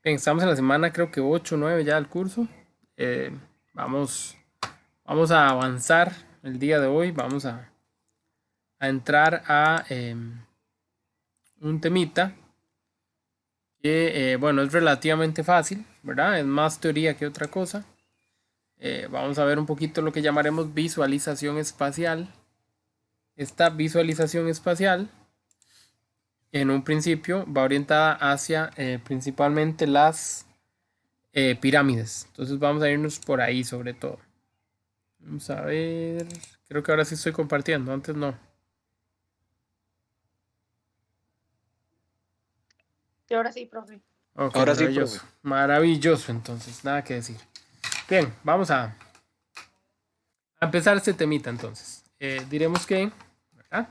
Bien, estamos en la semana creo que 8 o 9 ya del curso. Eh, vamos, vamos a avanzar el día de hoy. Vamos a entrar a un temita que, bueno, es relativamente fácil, ¿verdad? Es más teoría que otra cosa. Vamos a ver un poquito lo que llamaremos visualización espacial. Esta visualización espacial, en un principio, va orientada hacia principalmente las pirámides. Entonces vamos a irnos por ahí sobre todo. Vamos a ver. Creo que ahora sí estoy compartiendo, antes no. Y ahora sí, profe. Ok, Ahora sí, maravilloso. profe. Maravilloso, entonces, nada que decir. Bien, vamos a empezar este temita entonces. Diremos que, ¿verdad?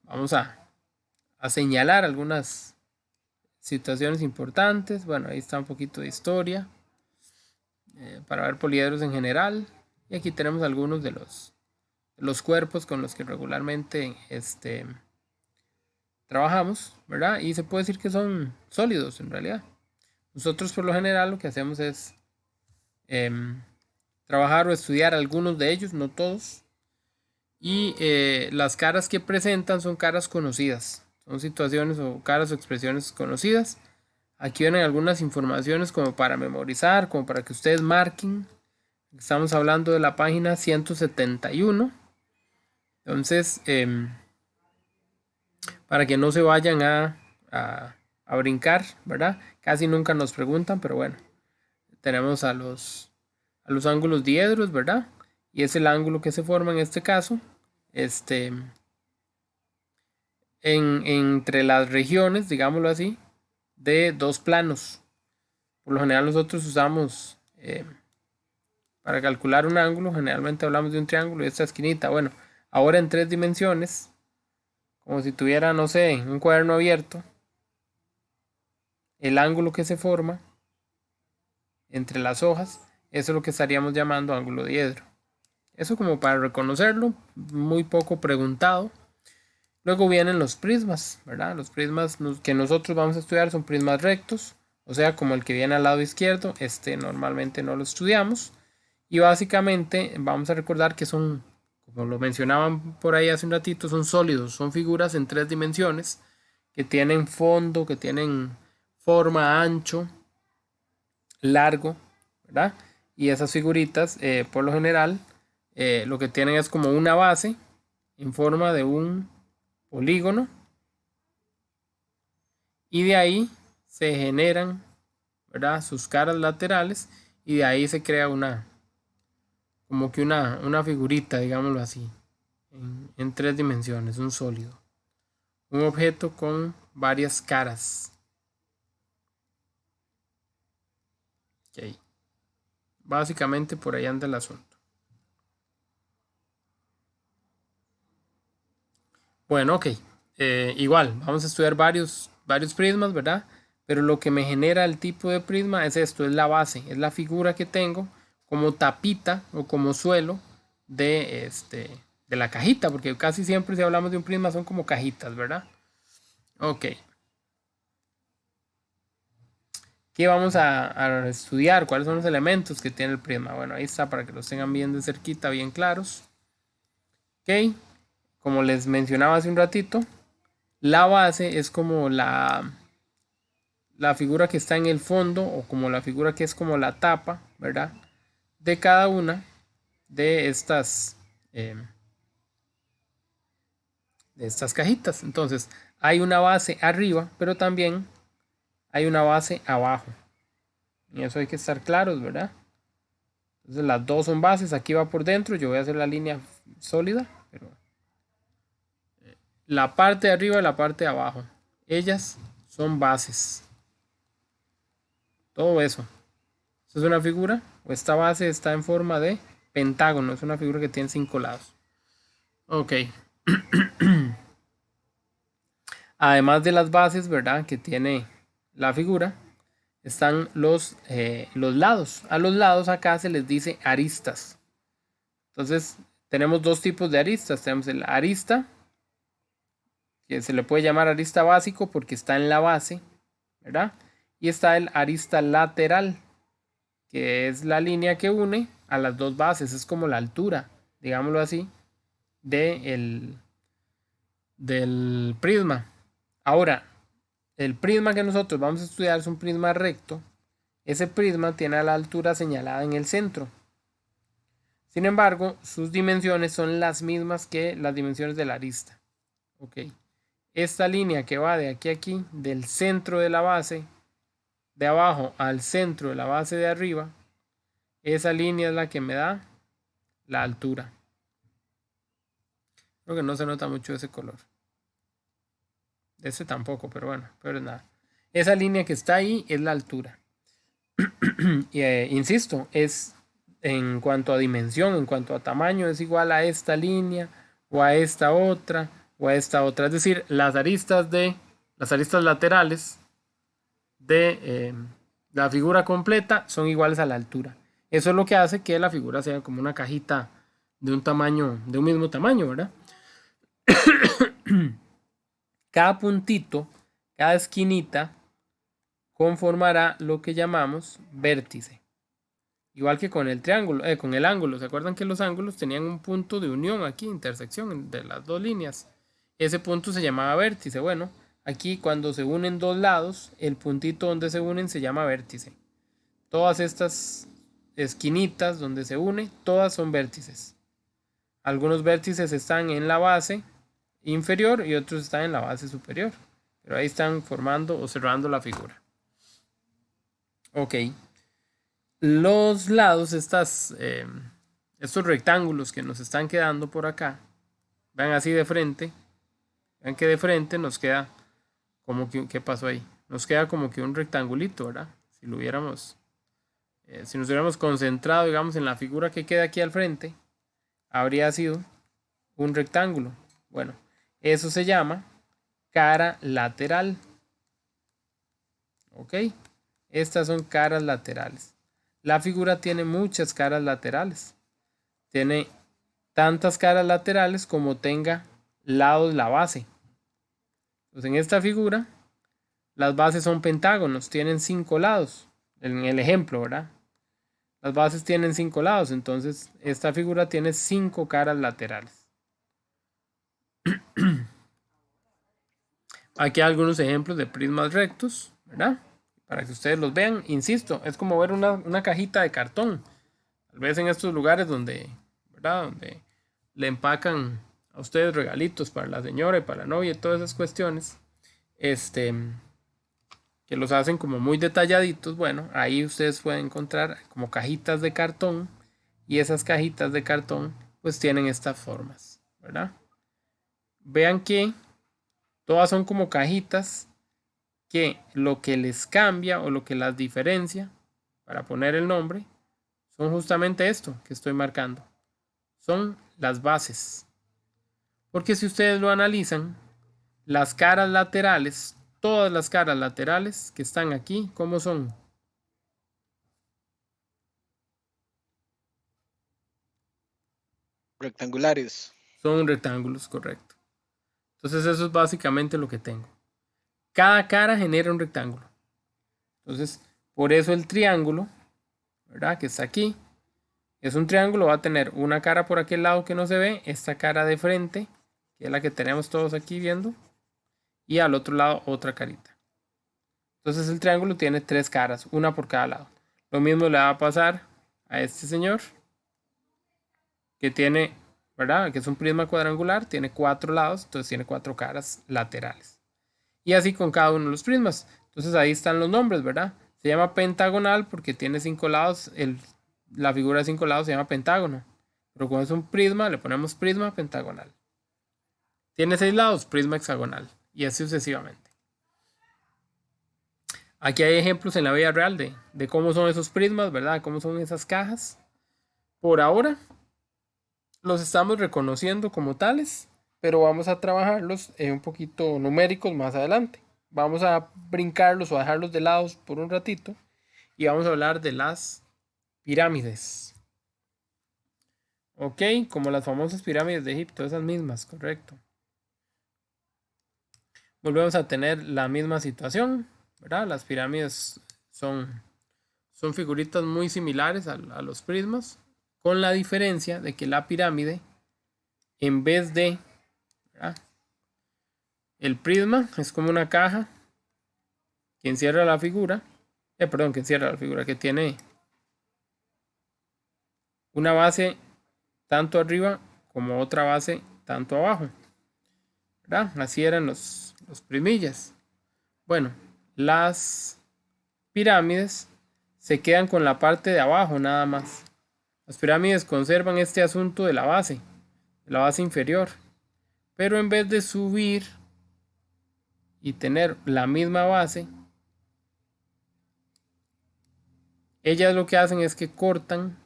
Vamos a señalar algunas situaciones importantes. Bueno, ahí está un poquito de historia para ver poliedros en general. Y aquí tenemos algunos de los cuerpos con los que regularmente trabajamos, ¿verdad? Y se puede decir que son sólidos en realidad. Nosotros por lo general lo que hacemos es em, trabajar o estudiar algunos de ellos, no todos. Y las caras que presentan son caras conocidas. Son situaciones o caras o expresiones conocidas. Aquí vienen algunas informaciones como para memorizar, como para que ustedes marquen. Estamos hablando de la página 171. Entonces, para que no se vayan a brincar, ¿verdad? Casi nunca nos preguntan, pero bueno, tenemos a los ángulos diedros, ¿verdad? Y es el ángulo que se forma en este caso, este, entre las regiones, digámoslo así, de dos planos. Por lo general nosotros usamos, para calcular un ángulo, generalmente hablamos de un triángulo y esta esquinita. Bueno, ahora en tres dimensiones, como si tuviera, no sé, un cuaderno abierto, el ángulo que se forma entre las hojas, eso es lo que estaríamos llamando ángulo diedro. Eso como para reconocerlo, muy poco preguntado. Luego vienen los prismas, ¿verdad? Los prismas que nosotros vamos a estudiar son prismas rectos, o sea, como el que viene al lado izquierdo, este normalmente no lo estudiamos. Y básicamente vamos a recordar que son, como lo mencionaban por ahí hace un ratito, son sólidos, son figuras en tres dimensiones que tienen fondo, que tienen forma, ancho, largo, ¿verdad? Y esas figuritas, por lo general, lo que tienen es como una base en forma de un polígono y de ahí se generan, ¿verdad? Sus caras laterales y de ahí se crea como que una figurita, digámoslo así, en tres dimensiones, un sólido, un objeto con varias caras. Okay. Básicamente por ahí anda el asunto. Bueno, ok. Igual, vamos a estudiar varios prismas, ¿verdad? Pero lo que me genera el tipo de prisma es esto, es la base, es la figura que tengo como tapita o como suelo de la cajita, porque casi siempre si hablamos de un prisma son como cajitas, ¿verdad? Ok. ¿Qué vamos a estudiar? ¿Cuáles son los elementos que tiene el prisma? Bueno, ahí está para que los tengan bien de cerquita, bien claros. Ok. Como les mencionaba hace un ratito, la base es como la figura que está en el fondo o como la figura que es como la tapa, ¿verdad? De cada una de eh, de estas cajitas. Entonces, hay una base arriba, pero también hay una base abajo. Y eso hay que estar claros, ¿verdad? Entonces, las dos son bases. Aquí va por dentro. Yo voy a hacer la línea sólida, pero la parte de arriba y la parte de abajo. Ellas son bases. Todo eso. Esto es una figura, o esta base está en forma de pentágono, es una figura que tiene 5 lados. Ok. Además de las bases, ¿verdad? Que tiene la figura, están los lados. A los lados acá se les dice aristas. Entonces, tenemos dos tipos de aristas. Tenemos el arista, que se le puede llamar arista básico porque está en la base, ¿verdad? Y está el arista lateral, que es la línea que une a las dos bases. Es como la altura, digámoslo así, del prisma. Ahora, el prisma que nosotros vamos a estudiar es un prisma recto. Ese prisma tiene la altura señalada en el centro. Sin embargo, sus dimensiones son las mismas que las dimensiones de la arista. Ok. Esta línea que va de aquí a aquí, del centro de la base, de abajo al centro de la base de arriba, esa línea es la que me da la altura. Creo que no se nota mucho ese color. Este tampoco, pero bueno, pero es nada. Esa línea que está ahí es la altura. Y, insisto, es en cuanto a dimensión, en cuanto a tamaño, es igual a esta línea o a esta otra o a esta otra. Es decir, las aristas laterales de la figura completa son iguales a la altura. Eso es lo que hace que la figura sea como una cajita de un tamaño, de un mismo tamaño, ¿verdad? Cada puntito, cada esquinita conformará lo que llamamos vértice. Igual que con el triángulo, con el ángulo. ¿Se acuerdan que los ángulos tenían un punto de unión aquí, intersección de las dos líneas? Ese punto se llamaba vértice. Bueno, aquí cuando se unen dos lados, el puntito donde se unen se llama vértice. Todas estas esquinitas donde se une, todas son vértices. Algunos vértices están en la base inferior y otros están en la base superior. Pero ahí están formando o cerrando la figura. Ok. Los lados, estos rectángulos que nos están quedando por acá, vean así de frente, vean que de frente nos queda como que, ¿qué pasó ahí? Nos queda como que un rectangulito, ¿verdad? Si lo hubiéramos, si nos hubiéramos concentrado, digamos, en la figura que queda aquí al frente, habría sido un rectángulo. Bueno, eso se llama cara lateral. ¿Ok? Estas son caras laterales. La figura tiene muchas caras laterales. Tiene tantas caras laterales como tenga lados la base. Pues en esta figura, las bases son pentágonos, tienen 5 lados. En el ejemplo, ¿verdad? Las bases tienen 5 lados, entonces esta figura tiene 5 caras laterales. Aquí hay algunos ejemplos de prismas rectos, ¿verdad? Para que ustedes los vean. Insisto, es como ver una cajita de cartón. Tal vez en estos lugares donde, ¿verdad? Donde le empacan a ustedes regalitos para la señora y para la novia y todas esas cuestiones. Que los hacen como muy detalladitos. Bueno, ahí ustedes pueden encontrar como cajitas de cartón. Y esas cajitas de cartón pues tienen estas formas, ¿verdad? Vean que todas son como cajitas que lo que les cambia o lo que las diferencia para poner el nombre son justamente esto que estoy marcando. Son las bases. Porque si ustedes lo analizan, las caras laterales, todas las caras laterales que están aquí, ¿cómo son? Rectangulares. Son rectángulos, correcto. Entonces eso es básicamente lo que tengo. Cada cara genera un rectángulo. Entonces, por eso el triángulo, ¿verdad? Que está aquí, es un triángulo, va a tener una cara por aquel lado que no se ve, esta cara de frente, que es la que tenemos todos aquí viendo, y al otro lado otra carita. Entonces el triángulo tiene 3 caras, una por cada lado. Lo mismo le va a pasar a este señor, que tiene, ¿verdad? Que es un prisma cuadrangular, tiene 4 lados, entonces tiene 4 caras laterales. Y así con cada uno de los prismas. Entonces ahí están los nombres, ¿verdad? Se llama pentagonal porque tiene 5 lados, la figura de 5 lados se llama pentágono. Pero como es un prisma, le ponemos prisma pentagonal. Tiene 6 lados, prisma hexagonal. Y así sucesivamente. Aquí hay ejemplos en la vida real de cómo son esos prismas, ¿verdad? Cómo son esas cajas. Por ahora los estamos reconociendo como tales, pero vamos a trabajarlos un poquito numéricos más adelante. Vamos a brincarlos o a dejarlos de lado por un ratito y vamos a hablar de las pirámides. Ok, como las famosas pirámides de Egipto, esas mismas, correcto. Volvemos a tener la misma situación, ¿verdad? Las pirámides son figuritas muy similares a los prismas, con la diferencia de que la pirámide, en vez de, ¿verdad? El prisma es como una caja que encierra la figura, que tiene una base tanto arriba como otra base tanto abajo, ¿verdad? Así eran los primillas. Bueno, las pirámides se quedan con la parte de abajo nada más. Las pirámides conservan este asunto de la base inferior, pero en vez de subir y tener la misma base, ellas lo que hacen es que cortan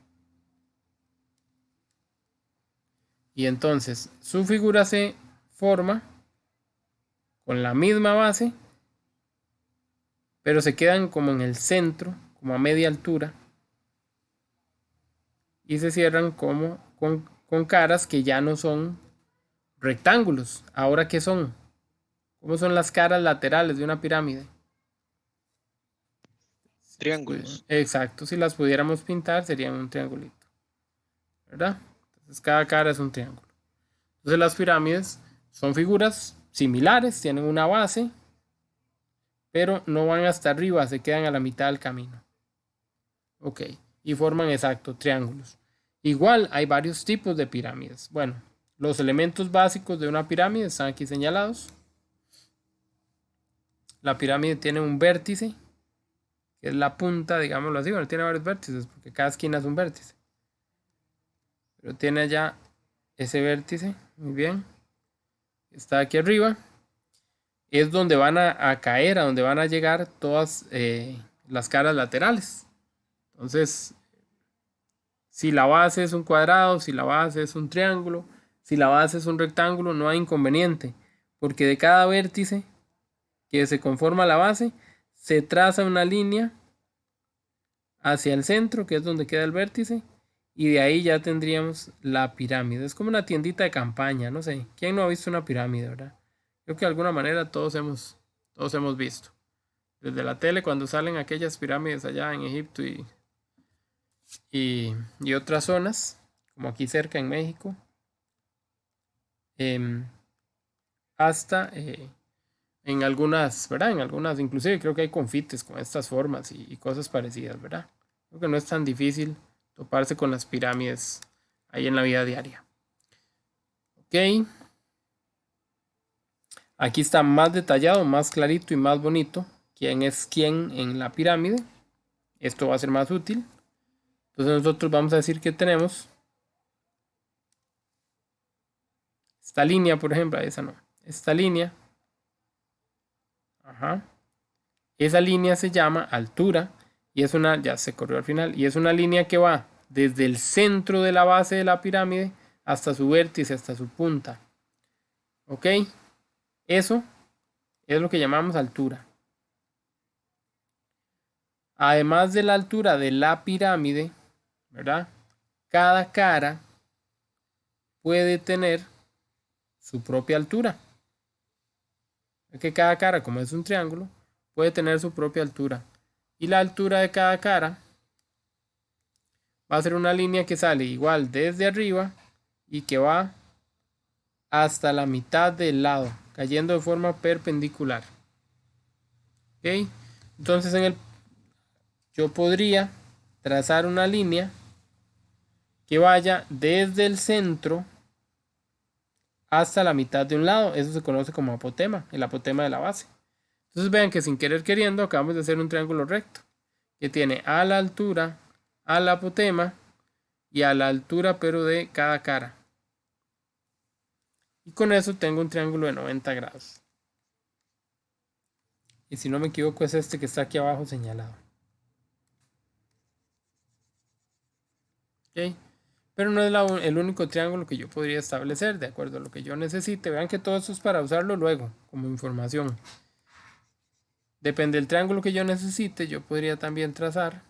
y entonces su figura se forma con la misma base, pero se quedan como en el centro, como a media altura, y se cierran como con caras que ya no son rectángulos. ¿Ahora qué son? ¿Cómo son las caras laterales de una pirámide? Triángulos. Exacto, si las pudiéramos pintar serían un triangulito, ¿verdad? Entonces cada cara es un triángulo. Entonces las pirámides son figuras similares, tienen una base, pero no van hasta arriba, se quedan a la mitad del camino. Ok, y forman exacto triángulos. Igual hay varios tipos de pirámides. Bueno, los elementos básicos de una pirámide están aquí señalados. La pirámide tiene un vértice, que es la punta, digámoslo así. Bueno, tiene varios vértices, porque cada esquina es un vértice. Pero tiene ya ese vértice, muy bien. Está aquí arriba. Es donde van a caer, a donde van a llegar todas las caras laterales. Entonces, si la base es un cuadrado, si la base es un triángulo, si la base es un rectángulo, no hay inconveniente, porque de cada vértice que se conforma la base, se traza una línea hacia el centro, que es donde queda el vértice, y de ahí ya tendríamos la pirámide. Es como una tiendita de campaña, no sé, ¿quién no ha visto una pirámide, verdad? Creo que de alguna manera todos hemos visto. Desde la tele cuando salen aquellas pirámides allá en Egipto y otras zonas, como aquí cerca en México, hasta en algunas, ¿verdad? En algunas, inclusive creo que hay confites con estas formas y cosas parecidas, ¿verdad? Creo que no es tan difícil toparse con las pirámides ahí en la vida diaria. Ok. Aquí está más detallado, más clarito y más bonito quién es quién en la pirámide. Esto va a ser más útil. Entonces nosotros vamos a decir que tenemos esta línea, por ejemplo, esa no. Esta línea. Ajá. Esa línea se llama altura y es una, ya se corrió al final, y es una línea que va desde el centro de la base de la pirámide hasta su vértice, hasta su punta. ¿Ok? Eso es lo que llamamos altura. Además de la altura de la pirámide, ¿verdad? Cada cara puede tener su propia altura. Es que cada cara, como es un triángulo, puede tener su propia altura. Y la altura de cada cara va a ser una línea que sale igual desde arriba y que va hasta la mitad del lado, cayendo de forma perpendicular. ¿Ok? Entonces yo podría trazar una línea que vaya desde el centro hasta la mitad de un lado. Eso se conoce como apotema, el apotema de la base. Entonces vean que sin querer queriendo acabamos de hacer un triángulo recto que tiene a la altura, al apotema y a la altura pero de cada cara. Y con eso tengo un triángulo de 90 grados. Y si no me equivoco es este que está aquí abajo señalado. ¿Ok? Pero no es el único triángulo que yo podría establecer de acuerdo a lo que yo necesite. Vean que todo esto es para usarlo luego como información. Depende del triángulo que yo necesite, yo podría también trazar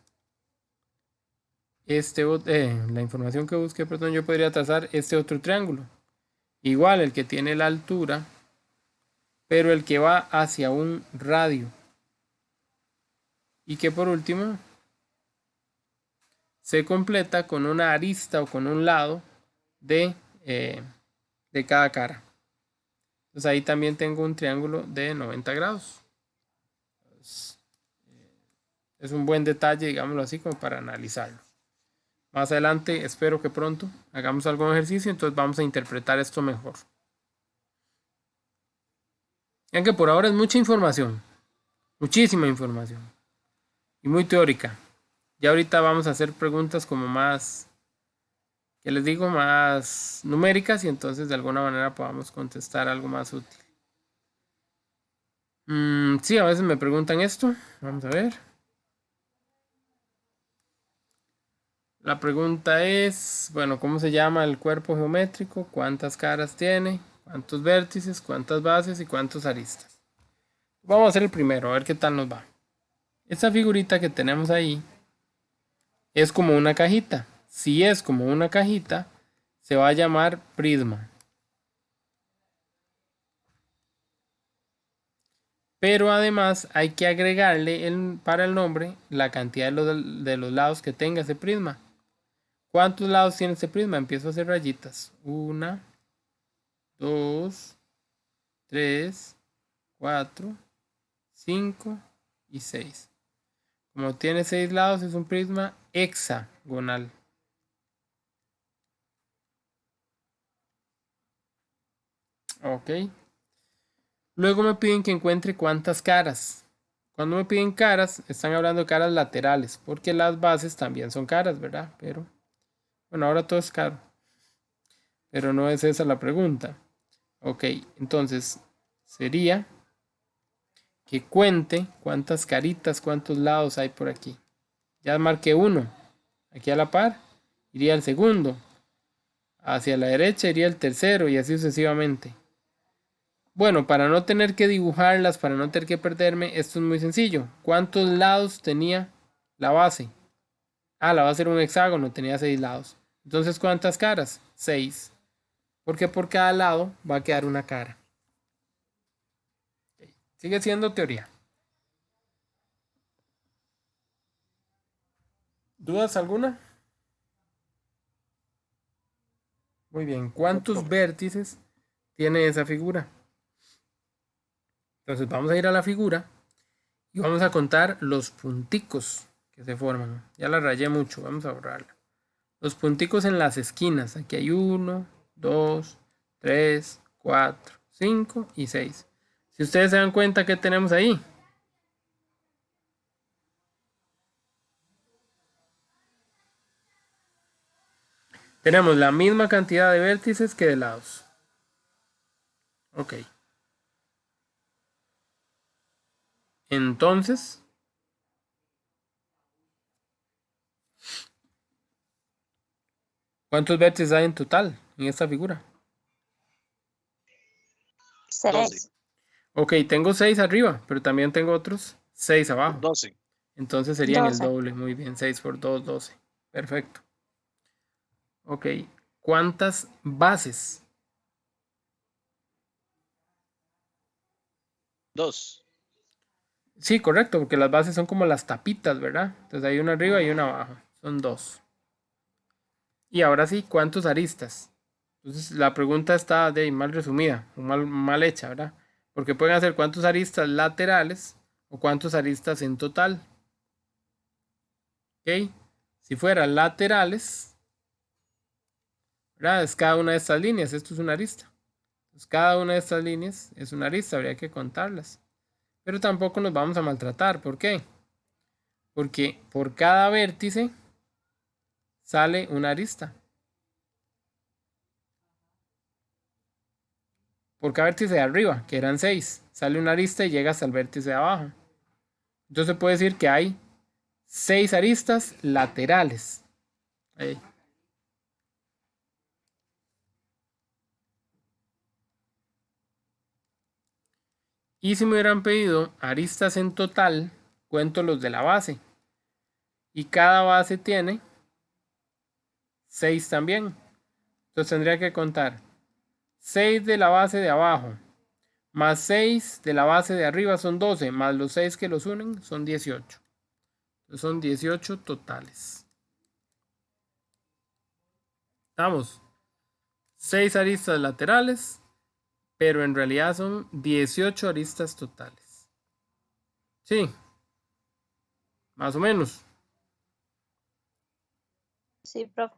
la información que busque, perdón, yo podría trazar este otro triángulo. Igual el que tiene la altura, pero el que va hacia un radio. y que por último se completa con una arista o con un lado de cada cara. Entonces ahí también tengo un triángulo de 90 grados. Entonces, es un buen detalle, digámoslo así, como para analizarlo. Más adelante, espero que pronto hagamos algún ejercicio, entonces vamos a interpretar esto mejor. Aunque por ahora es mucha información, muchísima información y muy teórica. Ya ahorita vamos a hacer preguntas como más, que les digo, más numéricas y entonces de alguna manera podamos contestar algo más útil. Sí, a veces me preguntan esto. Vamos a ver. La pregunta es, bueno, ¿cómo se llama el cuerpo geométrico? ¿Cuántas caras tiene? ¿Cuántos vértices? ¿Cuántas bases? ¿Y cuántos aristas? Vamos a hacer el primero, a ver qué tal nos va. Esta figurita que tenemos ahí es como una cajita. Si es como una cajita, se va a llamar prisma. Pero además hay que agregarle para el nombre la cantidad de los lados que tenga ese prisma. ¿Cuántos lados tiene ese prisma? Empiezo a hacer rayitas. 1, 2, 3, 4, 5 y 6. Como tiene 6 lados, es un prisma hexagonal. Ok. Luego me piden que encuentre cuántas caras. Cuando me piden caras, están hablando de caras laterales, porque las bases también son caras, ¿verdad? Pero, bueno, ahora todo es caro. Pero no es esa la pregunta. Ok, entonces sería que cuente cuántas caritas, cuántos lados hay por aquí. Ya marqué uno. Aquí a la par iría el segundo. Hacia la derecha iría el tercero y así sucesivamente. Bueno, para no tener que dibujarlas, para no tener que perderme, esto es muy sencillo. ¿Cuántos lados tenía la base? Ah, la base era un hexágono, tenía 6 lados. Entonces, ¿cuántas caras? 6. Porque por cada lado va a quedar una cara. Sigue siendo teoría. ¿Dudas alguna? Muy bien. ¿Cuántos vértices tiene esa figura? Entonces vamos a ir a la figura y vamos a contar los punticos que se forman. Ya la rayé mucho, vamos a borrarla. Los punticos en las esquinas. Aquí hay 1, 2, 3, 4, 5 y 6. Si ustedes se dan cuenta, ¿qué tenemos ahí? Tenemos la misma cantidad de vértices que de lados. Ok. Entonces, ¿cuántos vértices hay en total en esta figura? 6. Ok, tengo 6 arriba, pero también tengo otros 6 abajo. 12. Entonces serían el 12. doble. Muy bien, 6 por 2, 12. Perfecto. Ok, ¿cuántas bases? 2. Sí, correcto, porque las bases son como las tapitas, ¿verdad? Entonces hay una arriba y una abajo. Son 2. Y ahora sí, ¿cuántos aristas? Entonces la pregunta está mal resumida, o mal hecha, ¿verdad? Porque pueden hacer cuántos aristas laterales o cuántos aristas en total. ¿Ok? Si fueran laterales, ¿verdad? Es cada una de estas líneas. Esto es una arista. Entonces cada una de estas líneas es una arista, habría que contarlas. Pero tampoco nos vamos a maltratar. ¿Por qué? Porque por cada vértice sale una arista. Por cada vértice de arriba, que eran 6, sale una arista y llega hasta el vértice de abajo. Entonces se puede decir que hay 6 aristas laterales. Ahí. Y si me hubieran pedido aristas en total, cuento los de la base. Y cada base tiene 6 también. Entonces tendría que contar 6 de la base de abajo, más 6 de la base de arriba son 12, más los 6 que los unen son 18. Entonces son 18 totales. Estamos. 6 aristas laterales, pero en realidad son 18 aristas totales. Sí, más o menos. Sí, profe.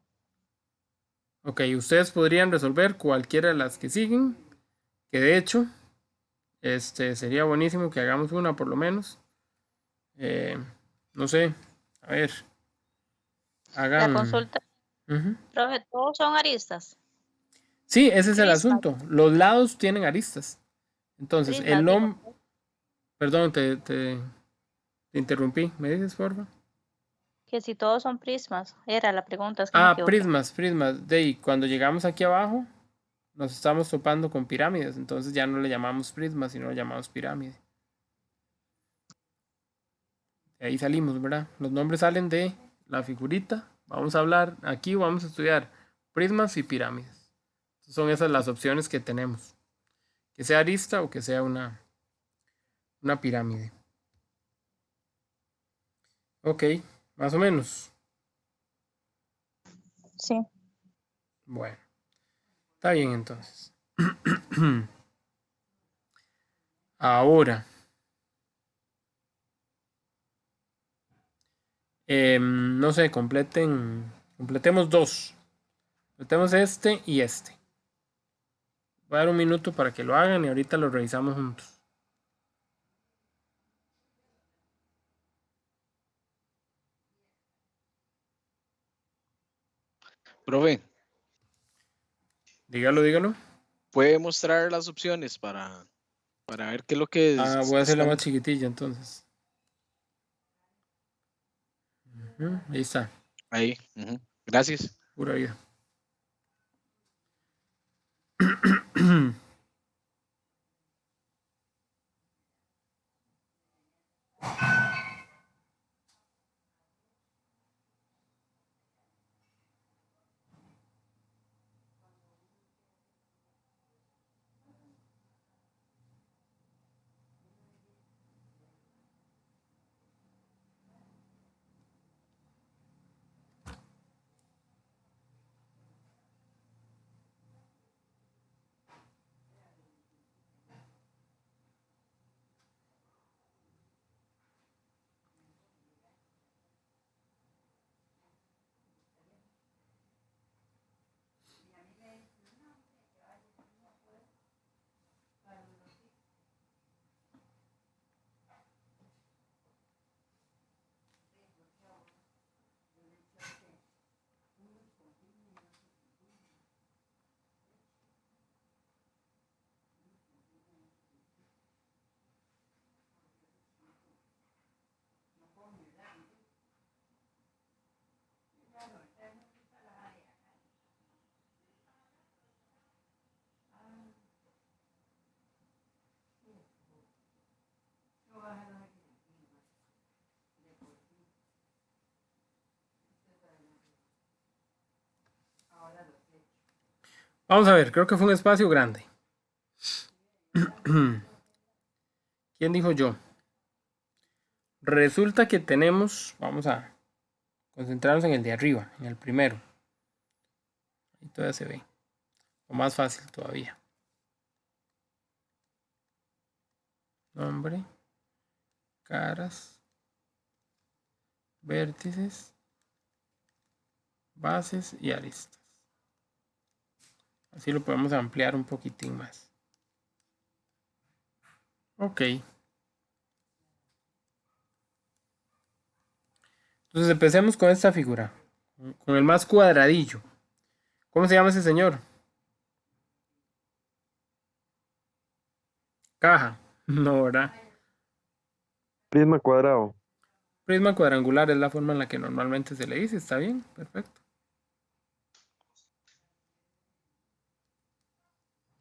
Ok, ustedes podrían resolver cualquiera de las que siguen, que de hecho, sería buenísimo que hagamos una por lo menos. No sé, a ver, La hagan. consulta, Ujú. profe, todos son aristas. Sí, ese es el Prismas, asunto. Los lados tienen aristas. Entonces, el prismas, digo. nombre. Perdón, te interrumpí. ¿Me dices, por favor? Que si todos son prismas. Era la pregunta, es que me Ah, equivoqué. prismas, prismas. De ahí, cuando llegamos aquí abajo, nos estamos topando con pirámides. Entonces ya no le llamamos prisma, sino le llamamos pirámide. De ahí salimos, ¿verdad? Los nombres salen de la figurita. Vamos a hablar aquí, vamos a estudiar prismas y pirámides. Son esas las opciones que tenemos. Que sea arista o que sea una pirámide. Ok, más o menos. Sí. Bueno, está bien entonces. Ahora, no sé, completemos dos. Completemos este y este. Voy a dar un minuto para que lo hagan y ahorita lo revisamos juntos. Profe, Dígalo, dígalo. ¿puede mostrar las opciones para ver qué es lo que Ah, voy a hacerla más están chiquitilla entonces. Ahí está, ahí? Ujú. Gracias. pura vida. Vamos a ver, creo que fue un espacio grande. ¿Quién dijo yo? Resulta que tenemos, vamos a concentrarnos en el de arriba, en el primero. Ahí todavía se ve. O más fácil todavía. Nombre, caras, vértices, bases y aristas. Así lo podemos ampliar un poquitín más. Ok. Entonces empecemos con esta figura. Con el más cuadradillo. ¿Cómo se llama ese señor? Caja. No, ¿verdad? Prisma cuadrado. Prisma cuadrangular es la forma en la que normalmente se le dice. ¿Está bien? Perfecto.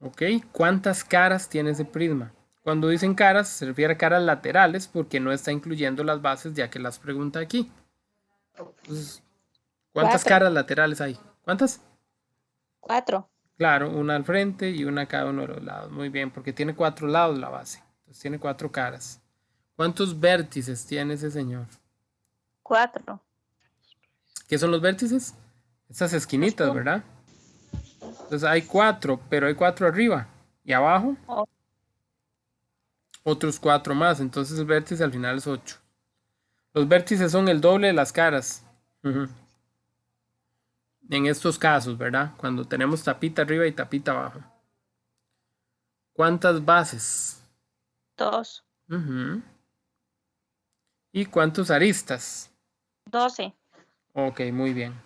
Ok. ¿Cuántas caras tiene ese prisma? Cuando dicen caras, se refiere a caras laterales porque no está incluyendo las bases ya que las pregunta aquí. Entonces, ¿cuántas Cuatro. caras laterales hay? ¿Cuántas? 4. Claro, una al frente y una a cada uno de los lados. Muy bien, porque tiene 4 lados la base. Entonces tiene 4 caras. ¿Cuántos vértices tiene ese señor? 4. ¿Qué son los vértices? Estas esquinitas, puntos. ¿verdad? Entonces hay 4, pero hay 4 arriba y abajo Oh, otros 4 más. Entonces el vértice al final es 8. Los vértices son el doble de las caras. Ujú. En estos casos, ¿verdad? Cuando tenemos tapita arriba y tapita abajo. ¿Cuántas bases? 2. Ujú. ¿Y cuántos aristas? 12. Ok, muy bien.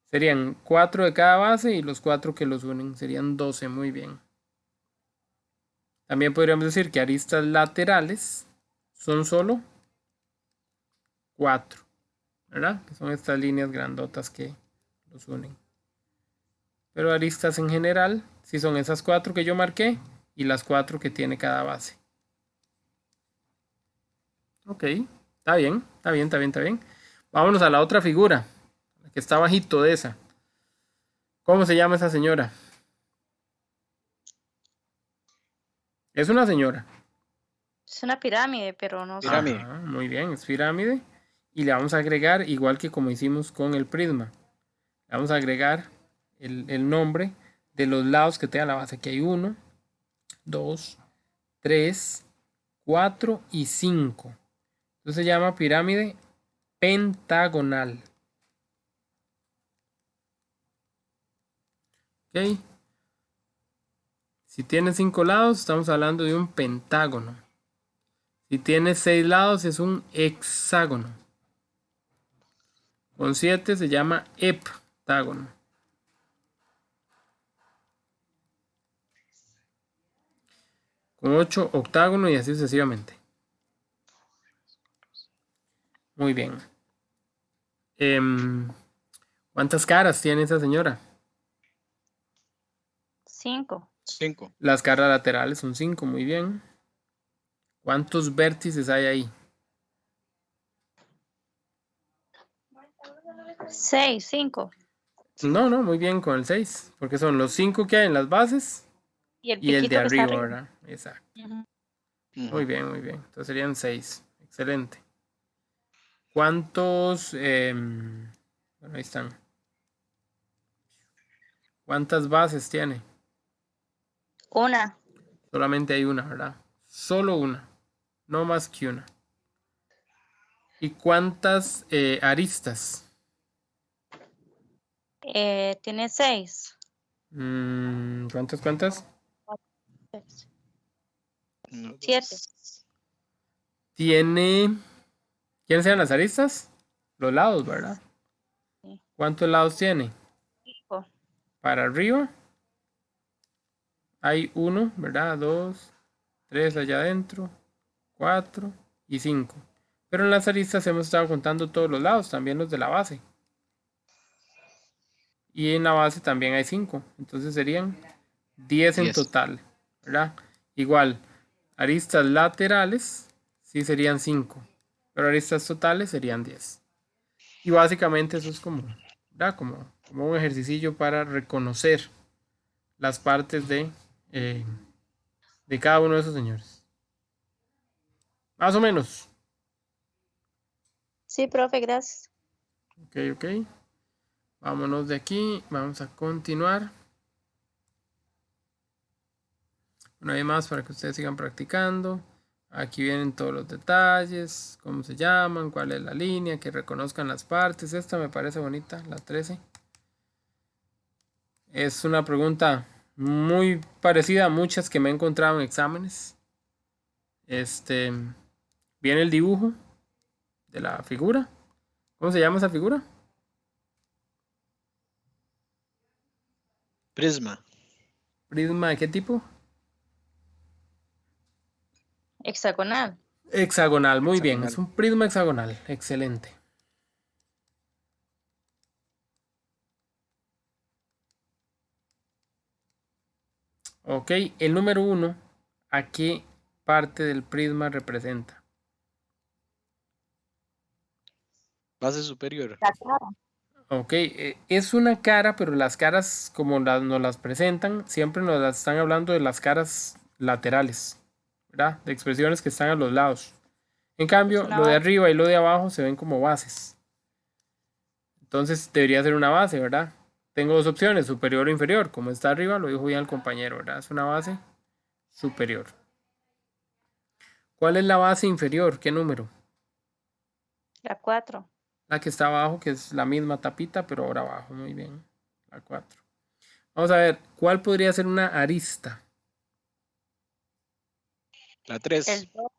Serían 4 de cada base y los 4 que los unen. Serían 12, muy bien. También podríamos decir que aristas laterales son solo 4, ¿verdad? Que son estas líneas grandotas que los unen. Pero aristas en general, sí son esas 4 que yo marqué y las 4 que tiene cada base. Ok, está bien, está bien, está bien, está bien. Vámonos a la otra figura, la que está bajito de esa. ¿Cómo se llama esa señora? Es una señora. Es una pirámide, pero no sé. Pirámide. Ajá, muy bien, es pirámide. Y le vamos a agregar, igual que como hicimos con el prisma, le vamos a agregar el nombre de los lados que tenga la base. Aquí hay 1, 2, 3, 4 y 5. Entonces se llama pirámide pentagonal. ¿Ok? Si tiene 5 lados, estamos hablando de un pentágono. Si tiene 6 lados, es un hexágono. Con 7 se llama heptágono. Con 8, octágono y así sucesivamente. Muy bien. ¿Cuántas caras tiene esa señora? 5. 5. Las caras laterales son 5, muy bien. ¿Cuántos vértices hay ahí? 6. 5. No, no, muy bien con el 6, porque son los 5 que hay en las bases Y el y el de piquito que está arriba, arriba. ¿verdad? Exacto. Ujú. Muy bien, muy bien. Entonces serían 6. Excelente. ¿Cuántos? Bueno, ahí están. ¿Cuántas bases tiene? Una. Solamente hay una, ¿verdad? Solo una. No más que una. ¿Y cuántas aristas? Tiene 6. ¿Cuántas? 7. Tiene. ¿Quiénes sean las aristas? Los lados, ¿verdad? Sí. ¿Cuántos lados tiene? 5. Para arriba hay 1, ¿verdad? 2, 3 allá adentro, 4 y 5. Pero en las aristas hemos estado contando todos los lados, también los de la base. Y en la base también hay 5. Entonces serían 10 en 10. total, ¿verdad? Igual, aristas laterales sí serían 5. Pero aristas totales serían 10. Y básicamente eso es como, ¿verdad? Como un ejercicio para reconocer las partes de cada uno de esos señores. Más o menos. Sí, profe, gracias. Ok, ok. Vámonos de aquí. Vamos a continuar. Bueno, hay más para que ustedes sigan practicando. Aquí vienen todos los detalles, cómo se llaman, cuál es la línea, que reconozcan las partes. Esta me parece bonita, la 13. Es una pregunta muy parecida a muchas que me he encontrado en exámenes. Viene el dibujo de la figura. ¿Cómo se llama esa figura? Prisma. ¿Prisma de qué tipo? Hexagonal. Hexagonal, muy bien. Hexagonal. Es un prisma hexagonal. Excelente. Ok, el número 1, ¿a qué parte del prisma representa? Base superior. La cara. Ok, es una cara, pero las caras como nos las presentan, siempre nos las están hablando de las caras laterales, ¿verdad? De expresiones que están a los lados. En cambio, Es una lo de base. arriba y lo de abajo se ven como bases. Entonces debería ser una base, ¿verdad? Tengo dos opciones, superior o inferior. Como está arriba, lo dijo bien el compañero, ¿verdad? Es una base superior. ¿Cuál es la base inferior? ¿Qué número? La 4. La que está abajo, que es la misma tapita, pero ahora abajo. Muy bien. La 4. Vamos a ver, ¿cuál podría ser una arista? La 3. El 2.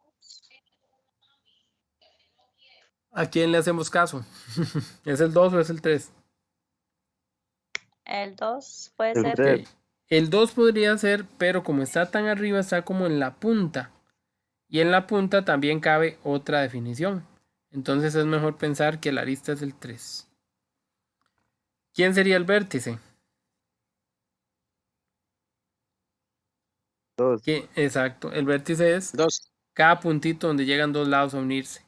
¿A quién le hacemos caso? ¿Es el 2 o es el 3? El 2 puede El ser. Ok. 3. El 2 podría ser, pero como está tan arriba, está como en la punta. Y en la punta también cabe otra definición. Entonces es mejor pensar que la arista es el 3. ¿Quién sería el vértice? 2. Exacto, el vértice es 2. cada puntito donde llegan dos lados a unirse.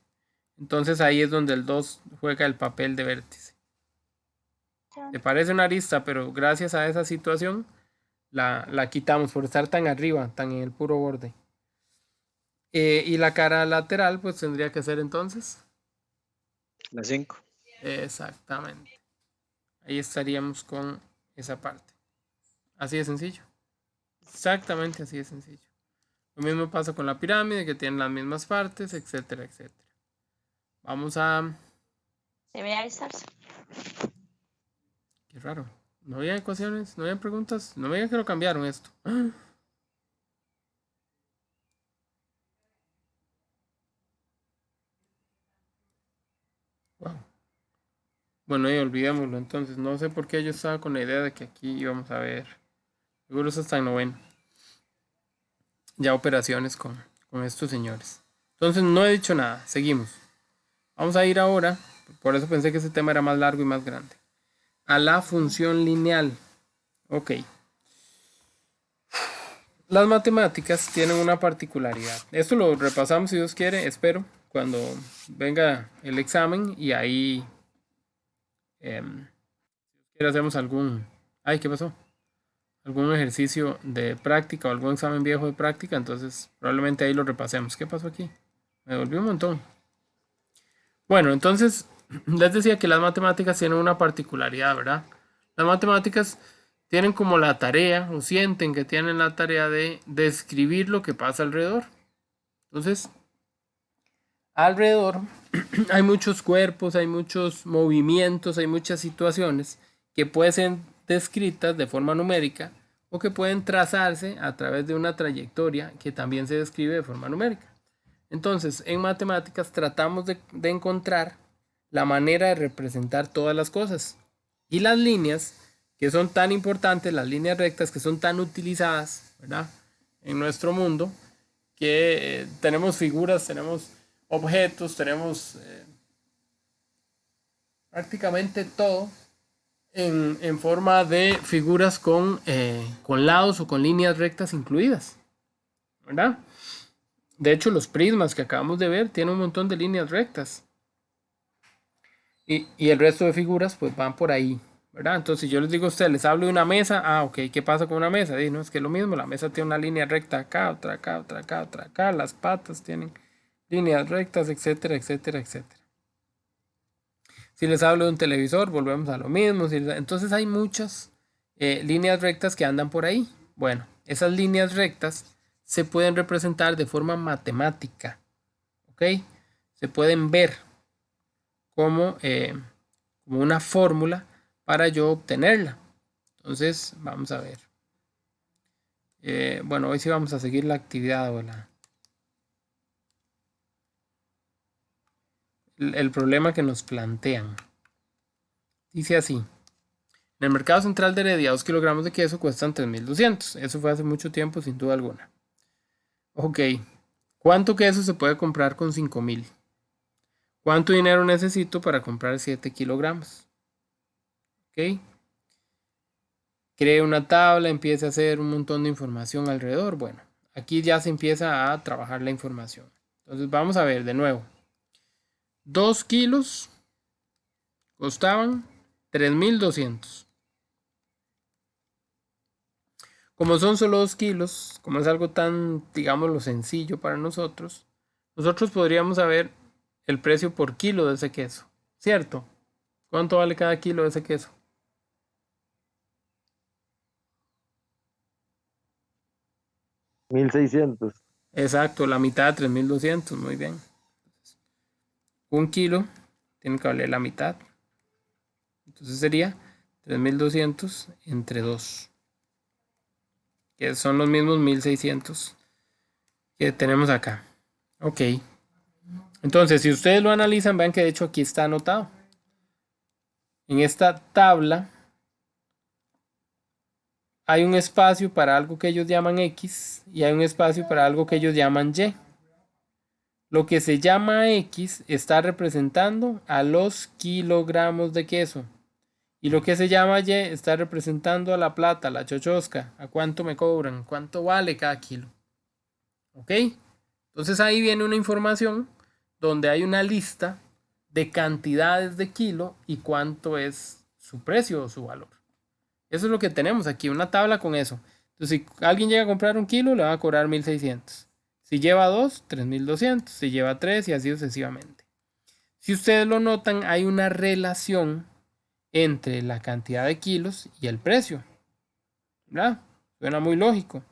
Entonces ahí es donde el 2 juega el papel de vértice. Te parece una arista, pero gracias a esa situación la quitamos por estar tan arriba, tan en el puro borde. Y la cara lateral pues tendría que ser entonces. La 5. Exactamente. Ahí estaríamos con esa parte. Así de sencillo. Exactamente así de sencillo. Lo mismo pasa con la pirámide, que tiene las mismas partes, etcétera, etcétera. Vamos a... Debería alistarse. Qué raro. No había ecuaciones, no había preguntas. No me digan que lo cambiaron esto. ¡Ah! Wow. Bueno, y olvidémoslo entonces. No sé por qué yo estaba con la idea de que aquí íbamos a ver. Seguro eso está en noveno. Ya operaciones con estos señores. Entonces no he dicho nada. Seguimos. Vamos a ir ahora. Por eso pensé que ese tema era más largo y más grande. A la función lineal. Ok. Las matemáticas tienen una particularidad. Esto lo repasamos si Dios quiere, espero, cuando venga el examen y ahí hacemos algún... Ay, ¿qué pasó? Algún ejercicio de práctica o algún examen viejo de práctica, entonces probablemente ahí lo repasemos. ¿Qué pasó aquí? Me volví un montón. Bueno, entonces les decía que las matemáticas tienen una particularidad, ¿verdad? Las matemáticas tienen como la tarea, o sienten que tienen la tarea de describir lo que pasa alrededor. Entonces, alrededor hay muchos cuerpos, hay muchos movimientos, hay muchas situaciones que pueden ser descritas de forma numérica o que pueden trazarse a través de una trayectoria que también se describe de forma numérica. Entonces, en matemáticas tratamos de encontrar la manera de representar todas las cosas. Y las líneas, que son tan importantes, las líneas rectas que son tan utilizadas, ¿verdad? En nuestro mundo, que tenemos figuras, tenemos objetos, tenemos prácticamente todo en forma de figuras con lados o con líneas rectas incluidas, ¿verdad? De hecho, los prismas que acabamos de ver tienen un montón de líneas rectas. Y el resto de figuras pues van por ahí, ¿verdad? Entonces, si yo les digo a ustedes, les hablo de una mesa, ok, ¿qué pasa con una mesa? No, es que es lo mismo, la mesa tiene una línea recta acá, otra acá, otra acá, otra acá, las patas tienen líneas rectas, etcétera, etcétera, etcétera. Si les hablo de un televisor, volvemos a lo mismo. Entonces hay muchas líneas rectas que andan por ahí. Bueno, esas líneas rectas se pueden representar de forma matemática, ¿ok? Se pueden ver como una fórmula para yo obtenerla. Entonces, vamos a ver. Bueno, hoy sí vamos a seguir la actividad o el problema que nos plantean. Dice así. En el mercado central de Heredia, 2 kilogramos de queso cuestan 3.200. Eso fue hace mucho tiempo, sin duda alguna. Ok. ¿Cuánto queso se puede comprar con 5.000? ¿Cuánto dinero necesito para comprar 7 kilogramos? Ok. Cree una tabla, empieza a hacer un montón de información alrededor. Bueno, aquí ya se empieza a trabajar la información. Entonces vamos a ver de nuevo. 2 kilos costaban 3.200. Como son solo 2 kilos, como es algo tan, digámoslo, sencillo para nosotros, nosotros podríamos saber el precio por kilo de ese queso, ¿cierto? ¿Cuánto vale cada kilo de ese queso? $1,600. Exacto, la mitad, 3.200, muy bien. Un kilo tiene que valer la mitad. Entonces sería 3.200 entre 2, que son los mismos 1.600 que tenemos acá. Ok. Entonces, si ustedes lo analizan, vean que de hecho aquí está anotado. En esta tabla hay un espacio para algo que ellos llaman X y hay un espacio para algo que ellos llaman Y. Lo que se llama X está representando a los kilogramos de queso. Y lo que se llama Y está representando a la plata, la chochosca. ¿A cuánto me cobran? ¿Cuánto vale cada kilo? ¿Ok? Entonces ahí viene una información donde hay una lista de cantidades de kilo y cuánto es su precio o su valor. Eso es lo que tenemos aquí, una tabla con eso. Entonces, si alguien llega a comprar un kilo, le va a cobrar 1.600. Si lleva 2, 3.200. Si lleva 3 y así sucesivamente. Si ustedes lo notan, hay una relación entre la cantidad de kilos y el precio. ¿Verdad? Suena muy lógico.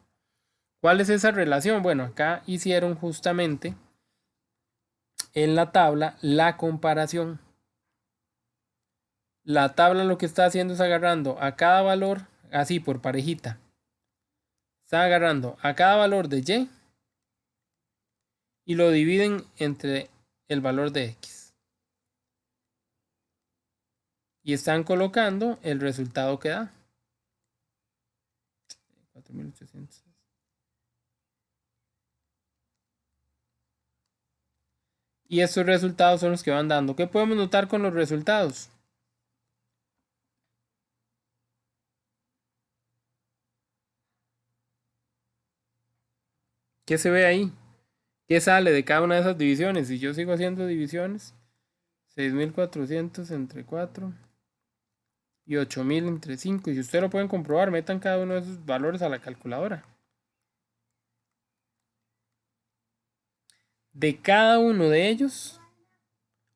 ¿Cuál es esa relación? Bueno, acá hicieron justamente en la tabla la comparación. La tabla lo que está haciendo es agarrando a cada valor, así por parejita. Está agarrando a cada valor de Y y lo dividen entre el valor de X. Y están colocando el resultado que da. 4.800. Y estos resultados son los que van dando. ¿Qué podemos notar con los resultados? ¿Qué se ve ahí? ¿Qué sale de cada una de esas divisiones? Si yo sigo haciendo divisiones, 6.400 entre 4 y 8.000 entre 5. Y si ustedes lo pueden comprobar, metan cada uno de esos valores a la calculadora. De cada uno de ellos,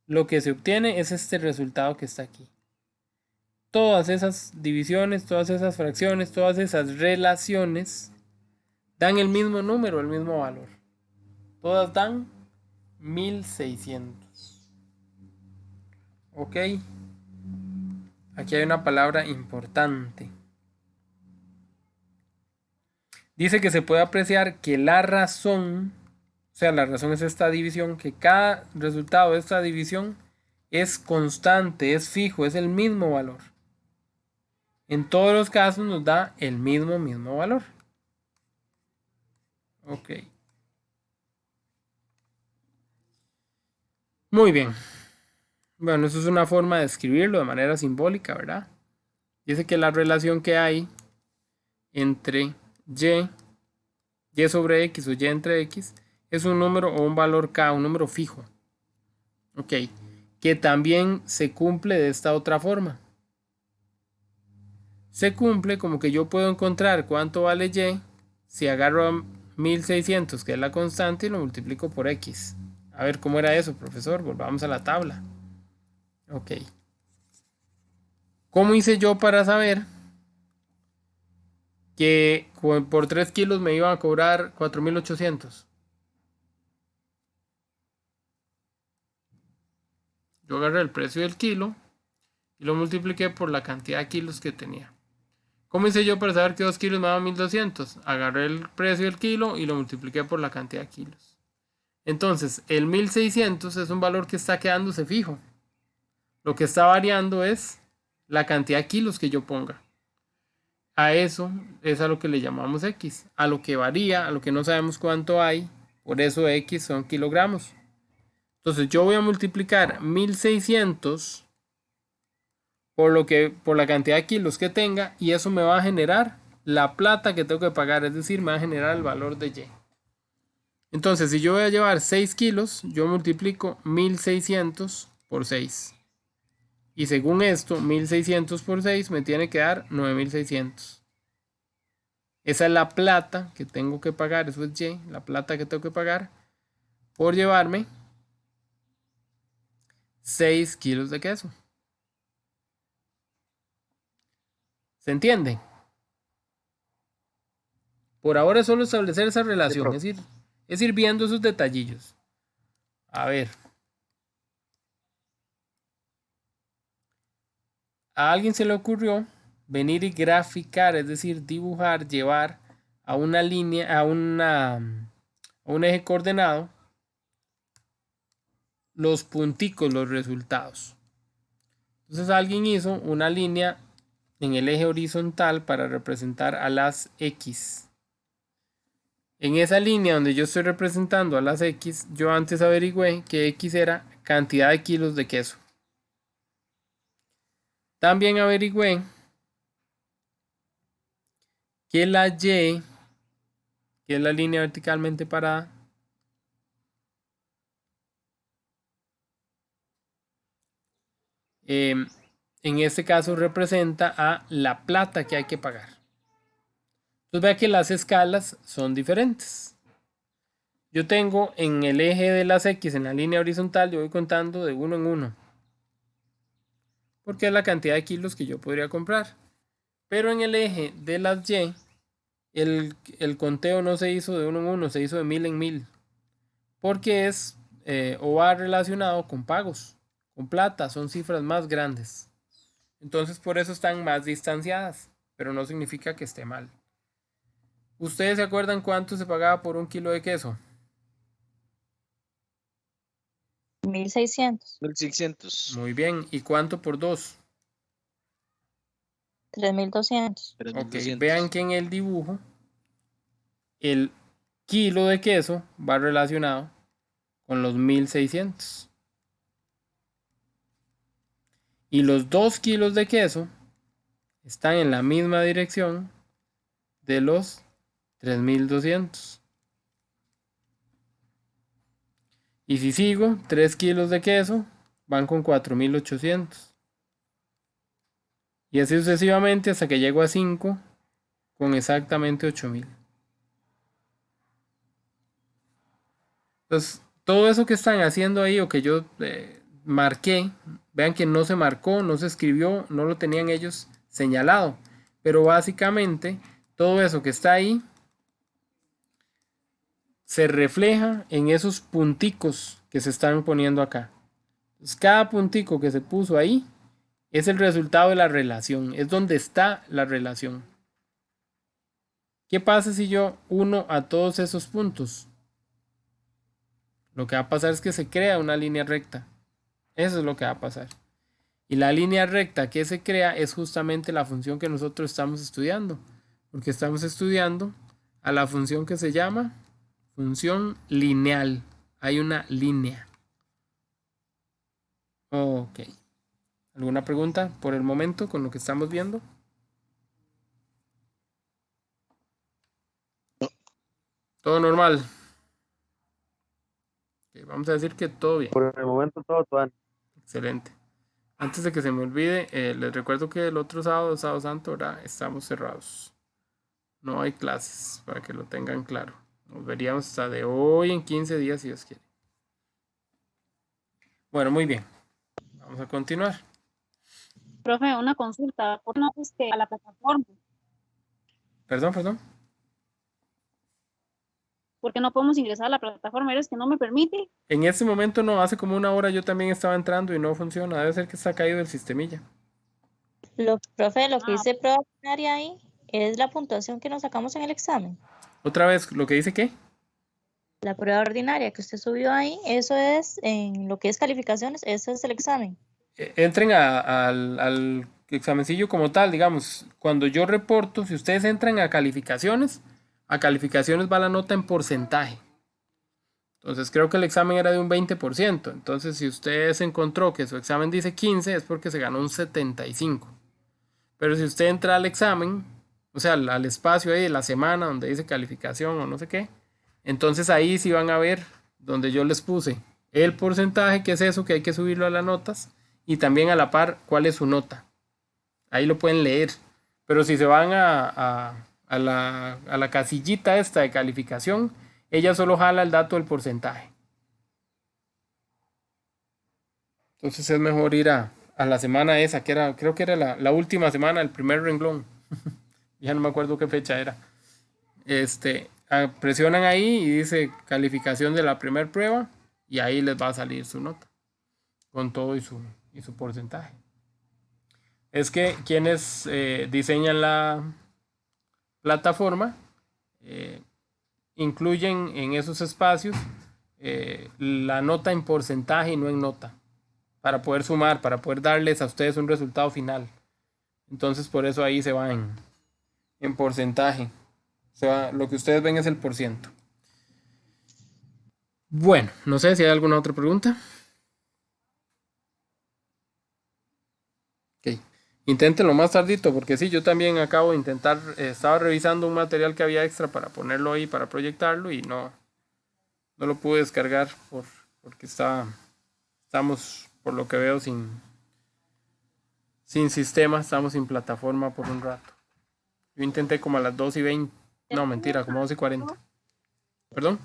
lo que se obtiene es este resultado que está aquí. Todas esas divisiones, todas esas fracciones, todas esas relaciones dan el mismo número, el mismo valor. Todas dan 1.600. Ok. Aquí hay una palabra importante. Dice que se puede apreciar que la razón, o sea, la razón es esta división, que cada resultado de esta división es constante, es fijo, es el mismo valor. En todos los casos nos da el mismo valor. Ok. Muy bien. Bueno, eso es una forma de escribirlo de manera simbólica, ¿verdad? Dice que la relación que hay entre y sobre x o y entre x, es un número o un valor k, un número fijo. Ok. Que también se cumple de esta otra forma. Se cumple como que yo puedo encontrar cuánto vale y si agarro a 1.600, que es la constante, y lo multiplico por x. A ver cómo era eso, profesor. Volvamos a la tabla. Ok. ¿Cómo hice yo para saber que por 3 kilos me iban a cobrar 4.800? Yo agarré el precio del kilo y lo multipliqué por la cantidad de kilos que tenía. ¿Cómo hice yo para saber que 2 kilos me daban 1.200? Agarré el precio del kilo y lo multipliqué por la cantidad de kilos. Entonces, el 1.600 es un valor que está quedándose fijo. Lo que está variando es la cantidad de kilos que yo ponga. A eso es a lo que le llamamos X. A lo que varía, a lo que no sabemos cuánto hay. Por eso X son kilogramos. Entonces yo voy a multiplicar 1.600 por la cantidad de kilos que tenga. Y eso me va a generar la plata que tengo que pagar. Es decir, me va a generar el valor de Y. Entonces, si yo voy a llevar 6 kilos, yo multiplico 1.600 por 6. Y según esto, 1.600 por 6 me tiene que dar 9.600. Esa es la plata que tengo que pagar, eso es Y, la plata que tengo que pagar por llevarme 6 kilos de queso. ¿Se entiende? Por ahora es solo establecer esa relación, es ir viendo esos detallillos. A ver. A alguien se le ocurrió venir y graficar, es decir, dibujar, llevar a una línea, a un eje coordenado, los punticos, los resultados. Entonces alguien hizo una línea en el eje horizontal para representar a las X. En esa línea donde yo estoy representando a las X, yo antes averigüé que X era cantidad de kilos de queso. También averigüé que la Y, que es la línea verticalmente parada, en este caso representa a la plata que hay que pagar. Entonces vea que las escalas son diferentes. Yo tengo en el eje de las X, en la línea horizontal, yo voy contando de 1 en 1. Porque es la cantidad de kilos que yo podría comprar. Pero en el eje de las Y, el conteo no se hizo de 1 en 1, se hizo de 1000 en 1000. Porque es o va relacionado con pagos, con plata, son cifras más grandes. Entonces por eso están más distanciadas, pero no significa que esté mal. ¿Ustedes se acuerdan cuánto se pagaba por un kilo de queso? 1600, 1600, Muy bien. ¿Y cuánto por 2? 3200. Ok, 3200. vean que en el dibujo el kilo de queso va relacionado con los 1600. Y los 2 kilos de queso están en la misma dirección de los 3200. Y si sigo, 3 kilos de queso van con 4800. Y así sucesivamente hasta que llego a 5 con exactamente 8000. Entonces, todo eso que están haciendo ahí o que yo marqué, vean que no se marcó, no se escribió, no lo tenían ellos señalado. Pero básicamente, todo eso que está ahí se refleja en esos punticos que se están poniendo acá. Entonces, cada puntico que se puso ahí es el resultado de la relación, es donde está la relación. ¿Qué pasa si yo uno a todos esos puntos? Lo que va a pasar es que se crea una línea recta. Eso es lo que va a pasar. Y la línea recta que se crea es justamente la función que nosotros estamos estudiando. Porque estamos estudiando a la función que se llama función lineal. Hay una línea. Ok. ¿Alguna pregunta por el momento con lo que estamos viendo? Todo normal. Ok, vamos a decir que todo bien. Por el momento todo, Tuan. Excelente. Antes de que se me olvide, les recuerdo que el otro sábado, sábado santo, ahora estamos cerrados. No hay clases, para que lo tengan claro. Nos veríamos hasta de hoy en 15 días, si Dios quiere. Bueno, muy bien. Vamos a continuar. Profe, una consulta. ¿Por qué no a la plataforma? Perdón. ¿Por qué no podemos ingresar a la plataforma? ¿Eres que no me permite? En este momento no, hace como una hora yo también estaba entrando y no funciona. Debe ser que está caído el sistemilla. Profe, lo que Ah, dice prueba ordinaria ahí es la puntuación que nos sacamos en el examen. Otra vez, lo que dice que La prueba ordinaria que usted subió ahí, eso es en lo que es calificaciones, eso es el examen. entren al examencillo como tal, digamos. Cuando yo reporto, si ustedes entran a calificaciones va la nota en porcentaje. Entonces creo que el examen era de un 20%. Entonces si usted se encontró que su examen dice 15 es porque se ganó un 75. Pero si usted entra al examen, o sea, al espacio ahí de la semana donde dice calificación o no sé qué, entonces ahí sí van a ver donde yo les puse el porcentaje, que es eso que hay que subirlo a las notas, y también a la par cuál es su nota. Ahí lo pueden leer. Pero si se van a la casillita esta de calificación, ella solo jala el dato del porcentaje. Entonces es mejor ir a la semana esa, que era, creo que era la última semana, el primer renglón. Ya no me acuerdo qué fecha era. Presionan ahí y dice calificación de la primera prueba y ahí les va a salir su nota con todo y su porcentaje. Es que quienes diseñan la plataforma incluyen en esos espacios la nota en porcentaje y no en nota, para poder sumar, para poder darles a ustedes un resultado final. Entonces por eso ahí se va en porcentaje. Lo que ustedes ven es el %. Bueno, no sé si hay alguna otra pregunta. Ok. Inténtenlo más tardito, porque sí, yo también acabo de intentar, estaba revisando un material que había extra para ponerlo ahí, para proyectarlo, y no lo pude descargar porque estamos, por lo que veo, sin sistema, estamos sin plataforma por un rato. Yo intenté como a las 2:20, no, mentira, como 2:40. ¿Perdón?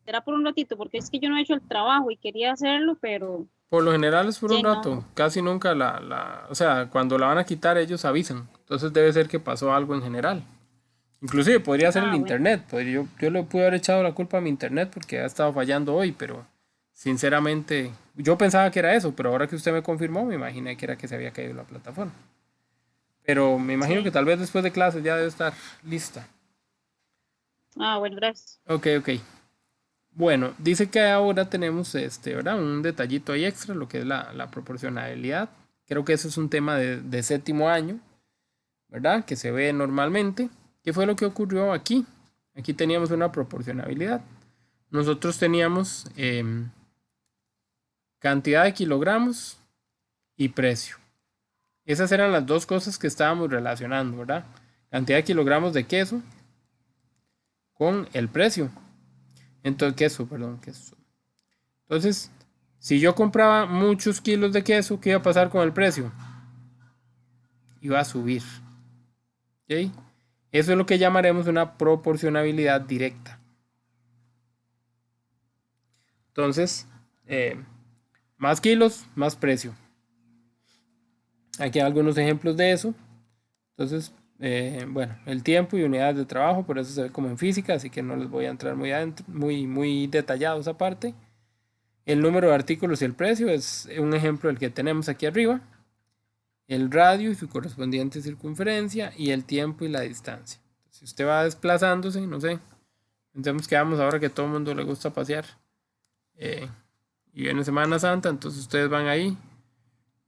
Será por un ratito, porque es que yo no he hecho el trabajo y quería hacerlo, pero Por lo general es por un sí, rato, no. casi nunca o sea, cuando la van a quitar ellos avisan, entonces debe ser que pasó algo en general. Inclusive podría ser el Ah, bueno. internet, pues yo le pude haber echado la culpa a mi internet porque ha estado fallando hoy, pero sinceramente yo pensaba que era eso, pero ahora que usted me confirmó me imaginé que era que se había caído la plataforma. Pero me imagino que Sí. tal vez después de clases ya debe estar lista. Ah, bueno, gracias. Ok, ok. Bueno, dice que ahora tenemos ¿verdad? Un detallito ahí extra, lo que es la proporcionalidad. Creo que eso es un tema de séptimo año, ¿verdad? Que se ve normalmente. ¿Qué fue lo que ocurrió aquí? Aquí teníamos una proporcionabilidad. Nosotros teníamos cantidad de kilogramos y precio. Esas eran las dos cosas que estábamos relacionando, ¿verdad? Cantidad de kilogramos de queso con el precio. Entonces, queso. Entonces, si yo compraba muchos kilos de queso, ¿qué iba a pasar con el precio? Iba a subir. ¿Ok? Eso es lo que llamaremos una proporcionabilidad directa. Entonces, más kilos, más precio. Aquí hay algunos ejemplos de eso. Entonces, bueno, el tiempo y unidades de trabajo, por eso se ve como en física, así que no les voy a entrar muy adentro, muy detallados aparte. El número de artículos y el precio es un ejemplo del que tenemos aquí arriba. El radio y su correspondiente circunferencia y el tiempo y la distancia. Si usted va desplazándose, no sé, pensemos que vamos ahora que todo el mundo le gusta pasear y viene Semana Santa, entonces ustedes van ahí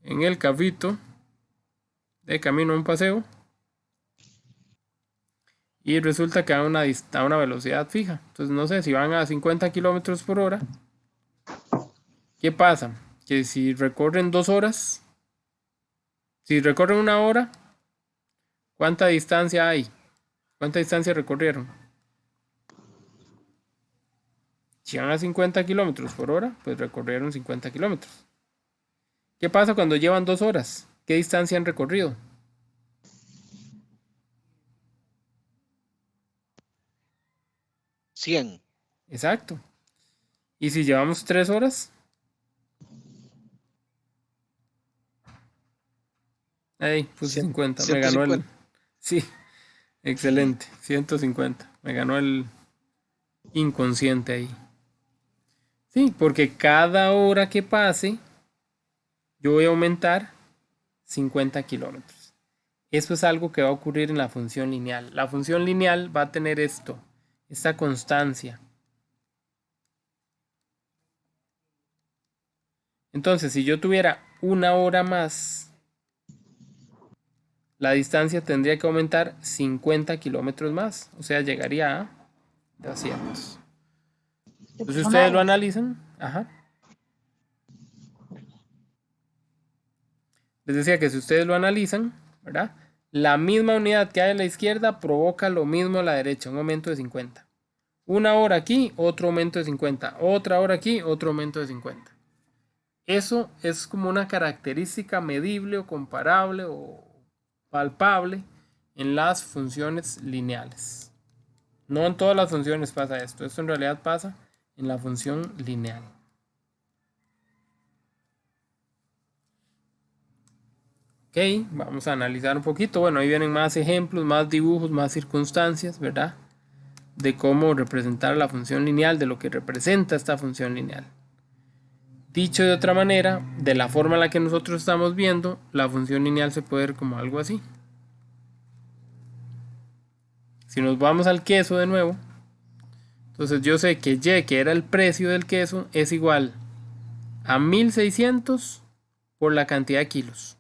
en el carrito de camino a un paseo y resulta que a una velocidad fija. Entonces no sé, si van a 50 kilómetros por hora, ¿qué pasa? Que si recorren 2 horas, si recorren 1 hora, ¿cuánta distancia hay? ¿Cuánta distancia recorrieron? Si van a 50 kilómetros por hora, pues recorrieron 50 kilómetros. ¿Qué pasa cuando llevan 2 horas? ¿Qué distancia han recorrido? 100. Exacto. ¿Y si llevamos 3 horas? Ahí puse 50. Me ganó el... 150. Sí, excelente. 150. Me ganó el inconsciente ahí. Sí, porque cada hora que pase, yo voy a aumentar 50 kilómetros. Eso es algo que va a ocurrir en la función lineal. La función lineal va a tener esta constancia. Entonces, si yo tuviera 1 hora más, la distancia tendría que aumentar 50 kilómetros más. O sea, llegaría a 200. Entonces, ustedes lo analizan. Ajá. Les decía que si ustedes lo analizan, ¿verdad? La misma unidad que hay a la izquierda provoca lo mismo a la derecha, un aumento de 50. 1 hora aquí, otro aumento de 50. Otra hora aquí, otro aumento de 50. Eso es como una característica medible o comparable o palpable en las funciones lineales. No en todas las funciones pasa esto. Esto en realidad pasa en la función lineal. Ok, vamos a analizar un poquito. Bueno, ahí vienen más ejemplos, más dibujos, más circunstancias, ¿verdad? De cómo representar la función lineal, de lo que representa esta función lineal. Dicho de otra manera, de la forma en la que nosotros estamos viendo, la función lineal se puede ver como algo así. Si nos vamos al queso de nuevo, entonces yo sé que Y, que era el precio del queso, es igual a 1600 por la cantidad de kilos.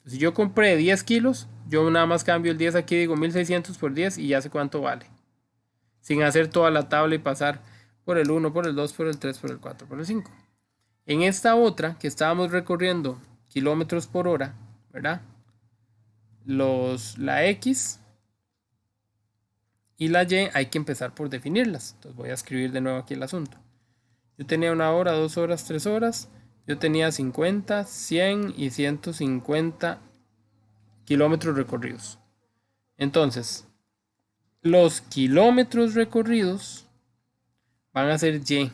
Si yo compré 10 kilos, yo nada más cambio el 10 aquí, digo 1600 por 10 y ya sé cuánto vale. Sin hacer toda la tabla y pasar por el 1, por el 2, por el 3, por el 4, por el 5. En esta otra que estábamos recorriendo kilómetros por hora, ¿verdad? La X y la Y hay que empezar por definirlas. Entonces voy a escribir de nuevo aquí el asunto. Yo tenía 1 hora, 2 horas, 3 horas. Yo tenía 50, 100 y 150 kilómetros recorridos. Entonces, los kilómetros recorridos van a ser Y.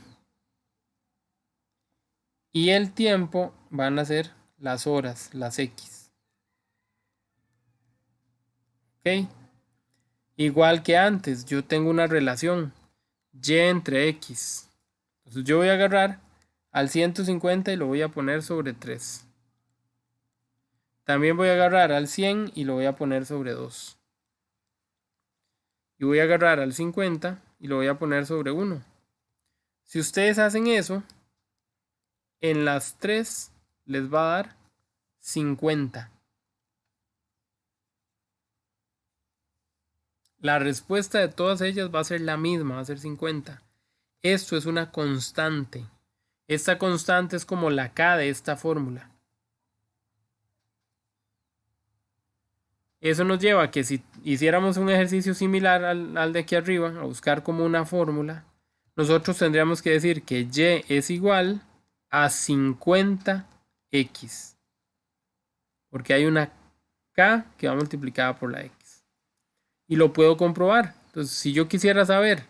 Y el tiempo van a ser las horas, las X. ¿Ok? Igual que antes, yo tengo una relación Y entre X. Entonces yo voy a agarrar al 150 y lo voy a poner sobre 3. También voy a agarrar al 100 y lo voy a poner sobre 2. Y voy a agarrar al 50 y lo voy a poner sobre 1. Si ustedes hacen eso, en las 3 les va a dar 50. La respuesta de todas ellas va a ser la misma, va a ser 50. Esto es una constante. Esta constante es como la K de esta fórmula. Eso nos lleva a que si hiciéramos un ejercicio similar al de aquí arriba, a buscar como una fórmula, nosotros tendríamos que decir que Y es igual a 50X. Porque hay una K que va multiplicada por la X. Y lo puedo comprobar. Entonces, si yo quisiera saber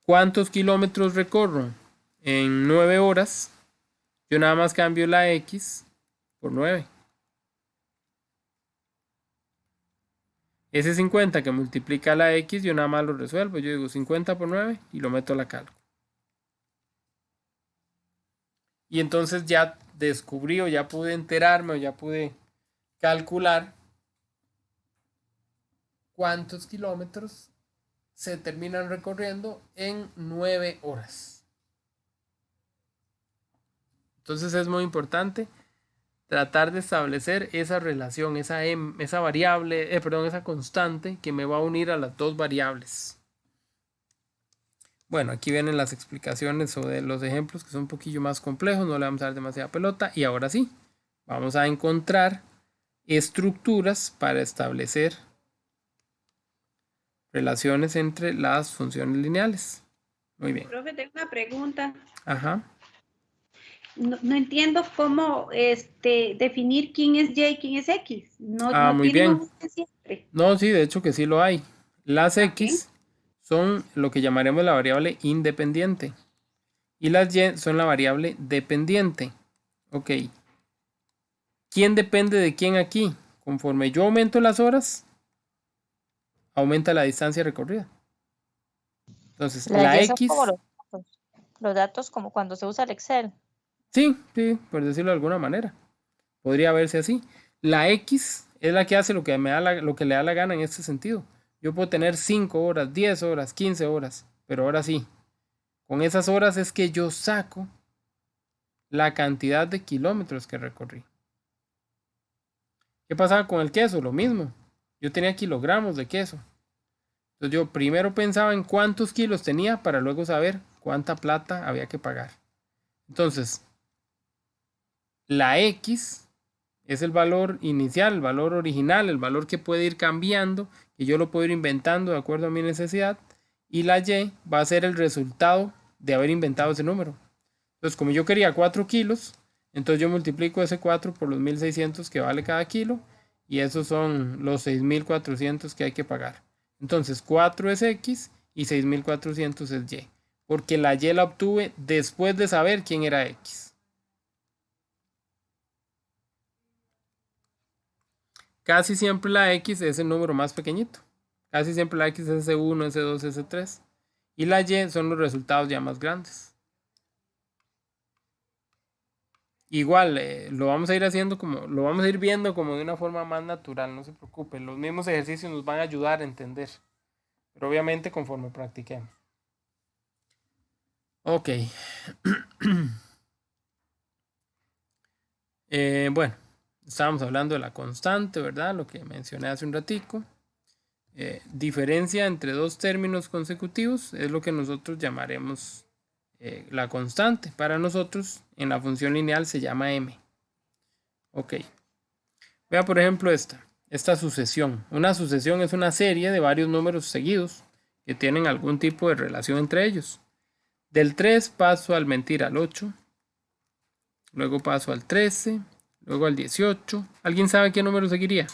cuántos kilómetros recorro en 9 horas, yo nada más cambio la X por 9. Ese 50 que multiplica la X, yo nada más lo resuelvo. Yo digo 50 por 9 y lo meto a la calco. Y entonces ya descubrí o ya pude enterarme o ya pude calcular cuántos kilómetros se terminan recorriendo en 9 horas. Entonces es muy importante tratar de establecer esa relación, esa variable, esa constante que me va a unir a las dos variables. Bueno, aquí vienen las explicaciones o de los ejemplos que son un poquillo más complejos, no le vamos a dar demasiada pelota. Y ahora sí, vamos a encontrar estructuras para establecer relaciones entre las funciones lineales. Muy bien. Profe, tengo una pregunta. Ajá. No entiendo cómo definir quién es Y y quién es X. No Muy tienen bien. un siempre. No, sí, de hecho que sí lo hay. Las Ok. X son lo que llamaremos la variable independiente. Y las Y son la variable dependiente. Ok. ¿Quién depende de quién aquí? Conforme yo aumento las horas, aumenta la distancia recorrida. Entonces, Las la Y son como X, los datos como cuando se usa el Excel. sí, por decirlo de alguna manera. Podría verse así. La X es la que hace lo que le da la gana en este sentido. Yo puedo tener 5 horas, 10 horas, 15 horas, pero ahora sí, con esas horas es que yo saco la cantidad de kilómetros que recorrí. ¿Qué pasaba con el queso? Lo mismo. Yo tenía kilogramos de queso. Entonces yo primero pensaba en cuántos kilos tenía para luego saber cuánta plata había que pagar. Entonces, la X es el valor inicial, el valor original, el valor que puede ir cambiando, que yo lo puedo ir inventando de acuerdo a mi necesidad. Y la Y va a ser el resultado de haber inventado ese número. Entonces, como yo quería 4 kilos, entonces yo multiplico ese 4 por los 1600 que vale cada kilo. Y esos son los 6400 que hay que pagar. Entonces 4 es X y 6400 es Y. Porque la Y la obtuve después de saber quién era X. casi siempre la X es el número más pequeñito. Casi siempre la X es S1, S2, S3. Y la Y son los resultados ya más grandes. Igual, lo vamos a ir haciendo lo vamos a ir viendo como de una forma más natural, no se preocupen. Los mismos ejercicios nos van a ayudar a entender. Pero obviamente conforme practiquemos. Ok. Bueno, estábamos hablando de la constante, ¿verdad? Lo que mencioné hace un ratico. Diferencia entre dos términos consecutivos es lo que nosotros llamaremos la constante. Para nosotros en la función lineal se llama m. Ok. Vea por ejemplo esta sucesión. Una sucesión es una serie de varios números seguidos que tienen algún tipo de relación entre ellos. Del 3 paso al mentir al 8. Luego paso al 13. Luego al 18. ¿Alguien sabe qué número seguiría?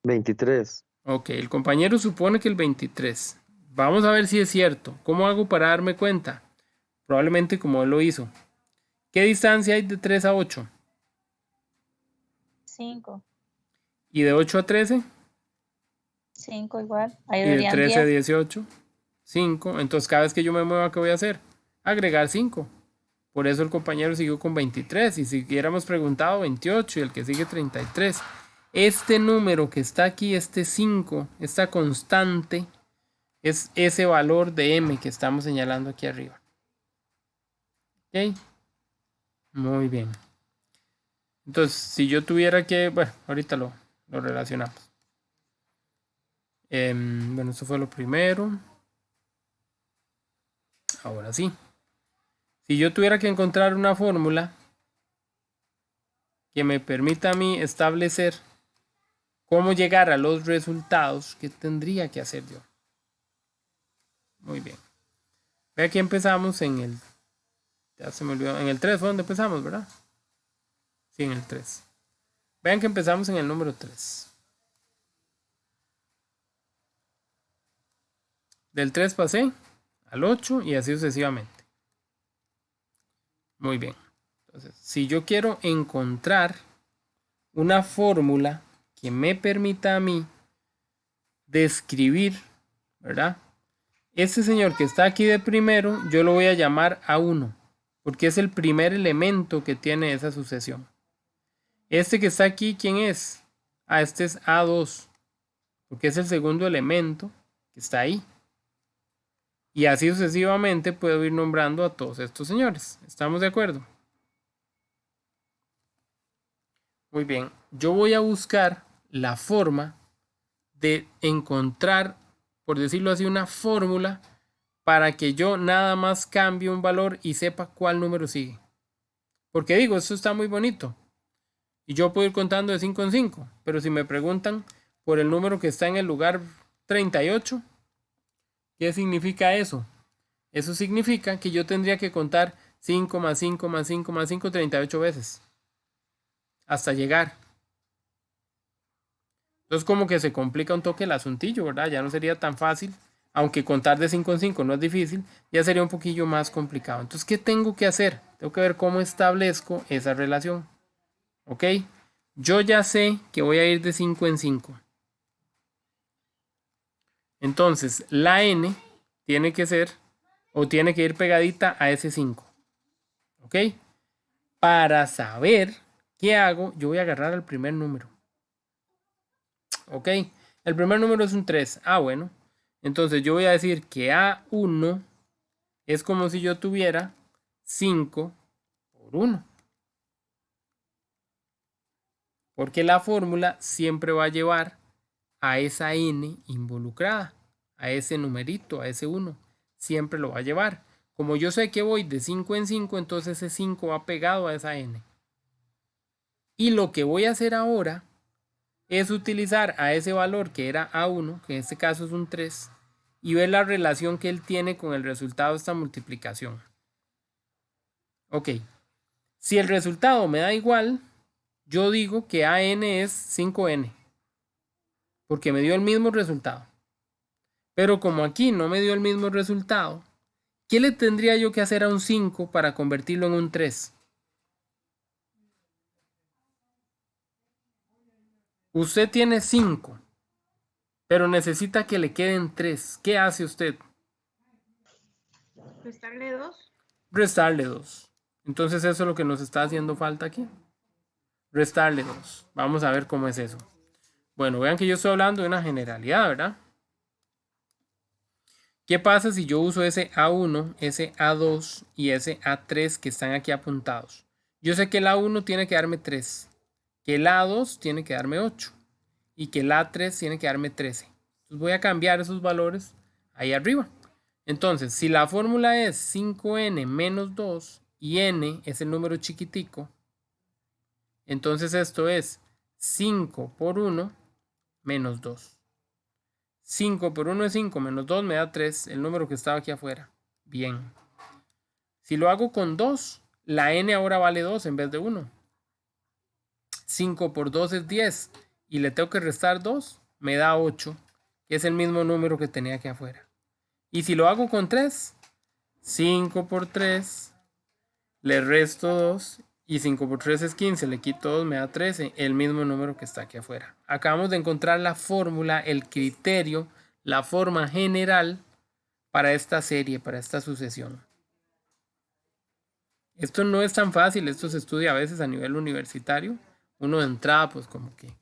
23. Ok, el compañero supone que el 23. Vamos a ver si es cierto. ¿Cómo hago para darme cuenta? Probablemente como él lo hizo. ¿Qué distancia hay de 3 a 8? 5. ¿Y de 8 a 13? 5 igual. Ahí ¿Y de deberían 13 a 10. 18? 5. Entonces cada vez que yo me mueva, ¿qué voy a hacer? Agregar 5. Por eso el compañero siguió con 23. Y si hubiéramos preguntado 28 y el que sigue 33. Este número que está aquí, este 5, esta constante, es ese valor de m que estamos señalando aquí arriba. ¿Ok? Muy bien. Entonces, si yo tuviera que... Bueno, ahorita lo relacionamos. Bueno, esto fue lo primero. Ahora sí. Si yo tuviera que encontrar una fórmula que me permita a mí establecer cómo llegar a los resultados, ¿qué tendría que hacer yo? Muy bien. Ve aquí empezamos en el... Ya se me olvidó. En el 3 fue donde empezamos, ¿verdad? Sí, en el 3. Vean que empezamos en el número 3. Del 3 pasé al 8 y así sucesivamente. Muy bien. Entonces, si yo quiero encontrar una fórmula que me permita a mí describir, ¿verdad? Este señor que está aquí de primero, yo lo voy a llamar A1, porque es el primer elemento que tiene esa sucesión. Este que está aquí, ¿quién es? Este es A2, porque es el segundo elemento que está ahí. Y así sucesivamente puedo ir nombrando a todos estos señores. ¿Estamos de acuerdo? Muy bien. Yo voy a buscar la forma de encontrar, por decirlo así, una fórmula para que yo nada más cambie un valor y sepa cuál número sigue. Porque digo, esto está muy bonito. Y yo puedo ir contando de 5 en 5. Pero si me preguntan por el número que está en el lugar 38, ¿qué significa eso? Eso significa que yo tendría que contar 5 más 5 más 5 más 5, 38 veces. Hasta llegar. Entonces como que se complica un toque el asuntillo, ¿verdad? Ya no sería tan fácil. Aunque contar de 5 en 5 no es difícil, ya sería un poquillo más complicado. Entonces, ¿qué tengo que hacer? Tengo que ver cómo establezco esa relación. ¿Ok? Yo ya sé que voy a ir de 5 en 5. Entonces, la n tiene que ser o tiene que ir pegadita a ese 5. ¿Ok? Para saber qué hago, yo voy a agarrar el primer número. ¿Ok? El primer número es un 3. Ah, bueno. Entonces yo voy a decir que A1 es como si yo tuviera 5 por 1. Porque la fórmula siempre va a llevar a esa n involucrada, a ese numerito, a ese 1. Siempre lo va a llevar. Como yo sé que voy de 5 en 5, entonces ese 5 va pegado a esa n. Y lo que voy a hacer ahora es utilizar a ese valor que era A1, que en este caso es un 3, y ver la relación que él tiene con el resultado de esta multiplicación. Ok. Si el resultado me da igual, yo digo que AN es 5N, porque me dio el mismo resultado. Pero como aquí no me dio el mismo resultado, ¿qué le tendría yo que hacer a un 5 para convertirlo en un 3? Usted tiene 5, pero necesita que le queden 3. ¿Qué hace usted? Restarle 2. Restarle 2. Entonces eso es lo que nos está haciendo falta aquí. Restarle 2. Vamos a ver cómo es eso. Bueno, vean que yo estoy hablando de una generalidad, ¿verdad? ¿Qué pasa si yo uso ese A1, ese A2 y ese A3 que están aquí apuntados? Yo sé que el A1 tiene que darme 3, que el A2 tiene que darme 8 y que el A3 tiene que darme 13. Entonces voy a cambiar esos valores ahí arriba. Entonces, si la fórmula es 5n menos 2 y n es el número chiquitico, entonces esto es 5 por 1 menos 2. 5 por 1 es 5, menos 2 me da 3, el número que estaba aquí afuera. Bien. Si lo hago con 2, la n ahora vale 2 en vez de 1. 5 por 2 es 10 y le tengo que restar 2, me da 8, que es el mismo número que tenía aquí afuera. Y si lo hago con 3, 5 por 3, le resto 2 y 5 por 3 es 15, le quito 2, me da 13, el mismo número que está aquí afuera. Acabamos de encontrar la fórmula, el criterio, la forma general para esta serie, para esta sucesión. Esto no es tan fácil, esto se estudia a veces a nivel universitario. Uno de entrada pues como que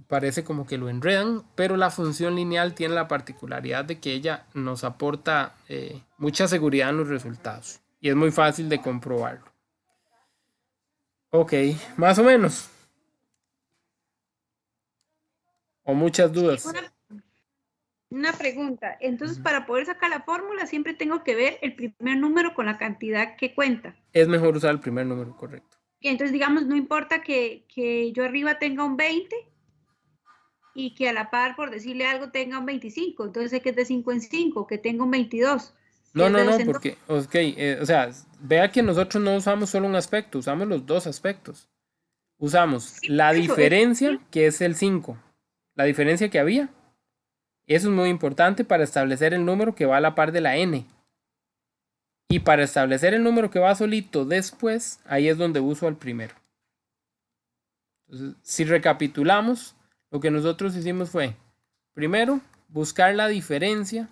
parece como que lo enredan, pero la función lineal tiene la particularidad de que ella nos aporta mucha seguridad en los resultados y es muy fácil de comprobarlo. Ok, más o menos. O muchas dudas. Una pregunta. Entonces, para poder sacar la fórmula, siempre tengo que ver el primer número con la cantidad que cuenta. Es mejor usar el primer número, correcto. Y entonces, digamos, no importa que yo arriba tenga un 20 y que a la par, por decirle algo, tenga un 25. Entonces, sé que es de 5 en 5, que tenga un 22. No, porque, o sea, vea que nosotros no usamos solo un aspecto, usamos los dos aspectos. Usamos Sí, la eso, diferencia, que es el 5, la diferencia que había. Eso es muy importante para establecer el número que va a la par de la n. Y para establecer el número que va solito después, ahí es donde uso al primero. Entonces, si recapitulamos, lo que nosotros hicimos fue, primero, buscar la diferencia,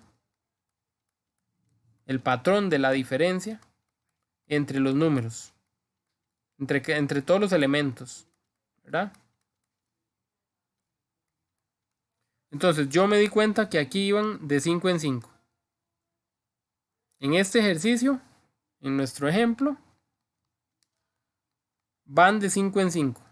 el patrón de la diferencia entre los números, entre todos los elementos, ¿verdad? Entonces yo me di cuenta que aquí iban de 5 en 5. En este ejercicio, en nuestro ejemplo, van de 5 en 5.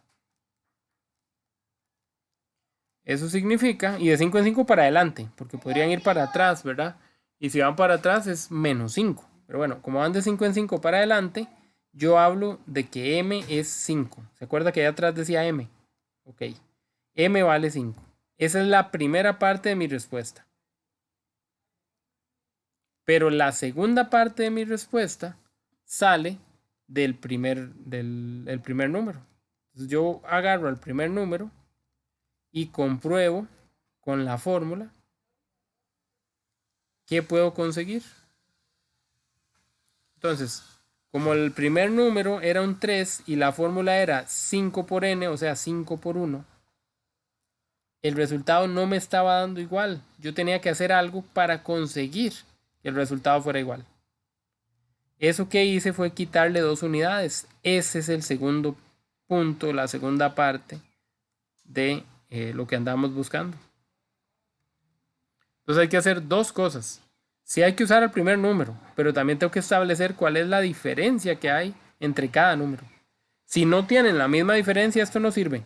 Eso significa, y de 5 en 5 para adelante, porque podrían ir para atrás, ¿verdad? Y si van para atrás es menos 5. Pero bueno, como van de 5 en 5 para adelante, yo hablo de que m es 5. ¿Se acuerda que allá atrás decía m? Ok. M vale 5. Esa es la primera parte de mi respuesta. Pero la segunda parte de mi respuesta sale del primer número. Entonces yo agarro el primer número y compruebo con la fórmula qué puedo conseguir. Entonces, como el primer número era un 3 y la fórmula era 5 por n, o sea 5 por 1, el resultado no me estaba dando igual. Yo tenía que hacer algo para conseguir que el resultado fuera igual. Eso que hice fue quitarle 2 unidades. Ese es el segundo punto, la segunda parte de lo que andamos buscando. Entonces hay que hacer dos cosas. Sí hay que usar el primer número, pero también tengo que establecer cuál es la diferencia que hay entre cada número. Si no tienen la misma diferencia, esto no sirve.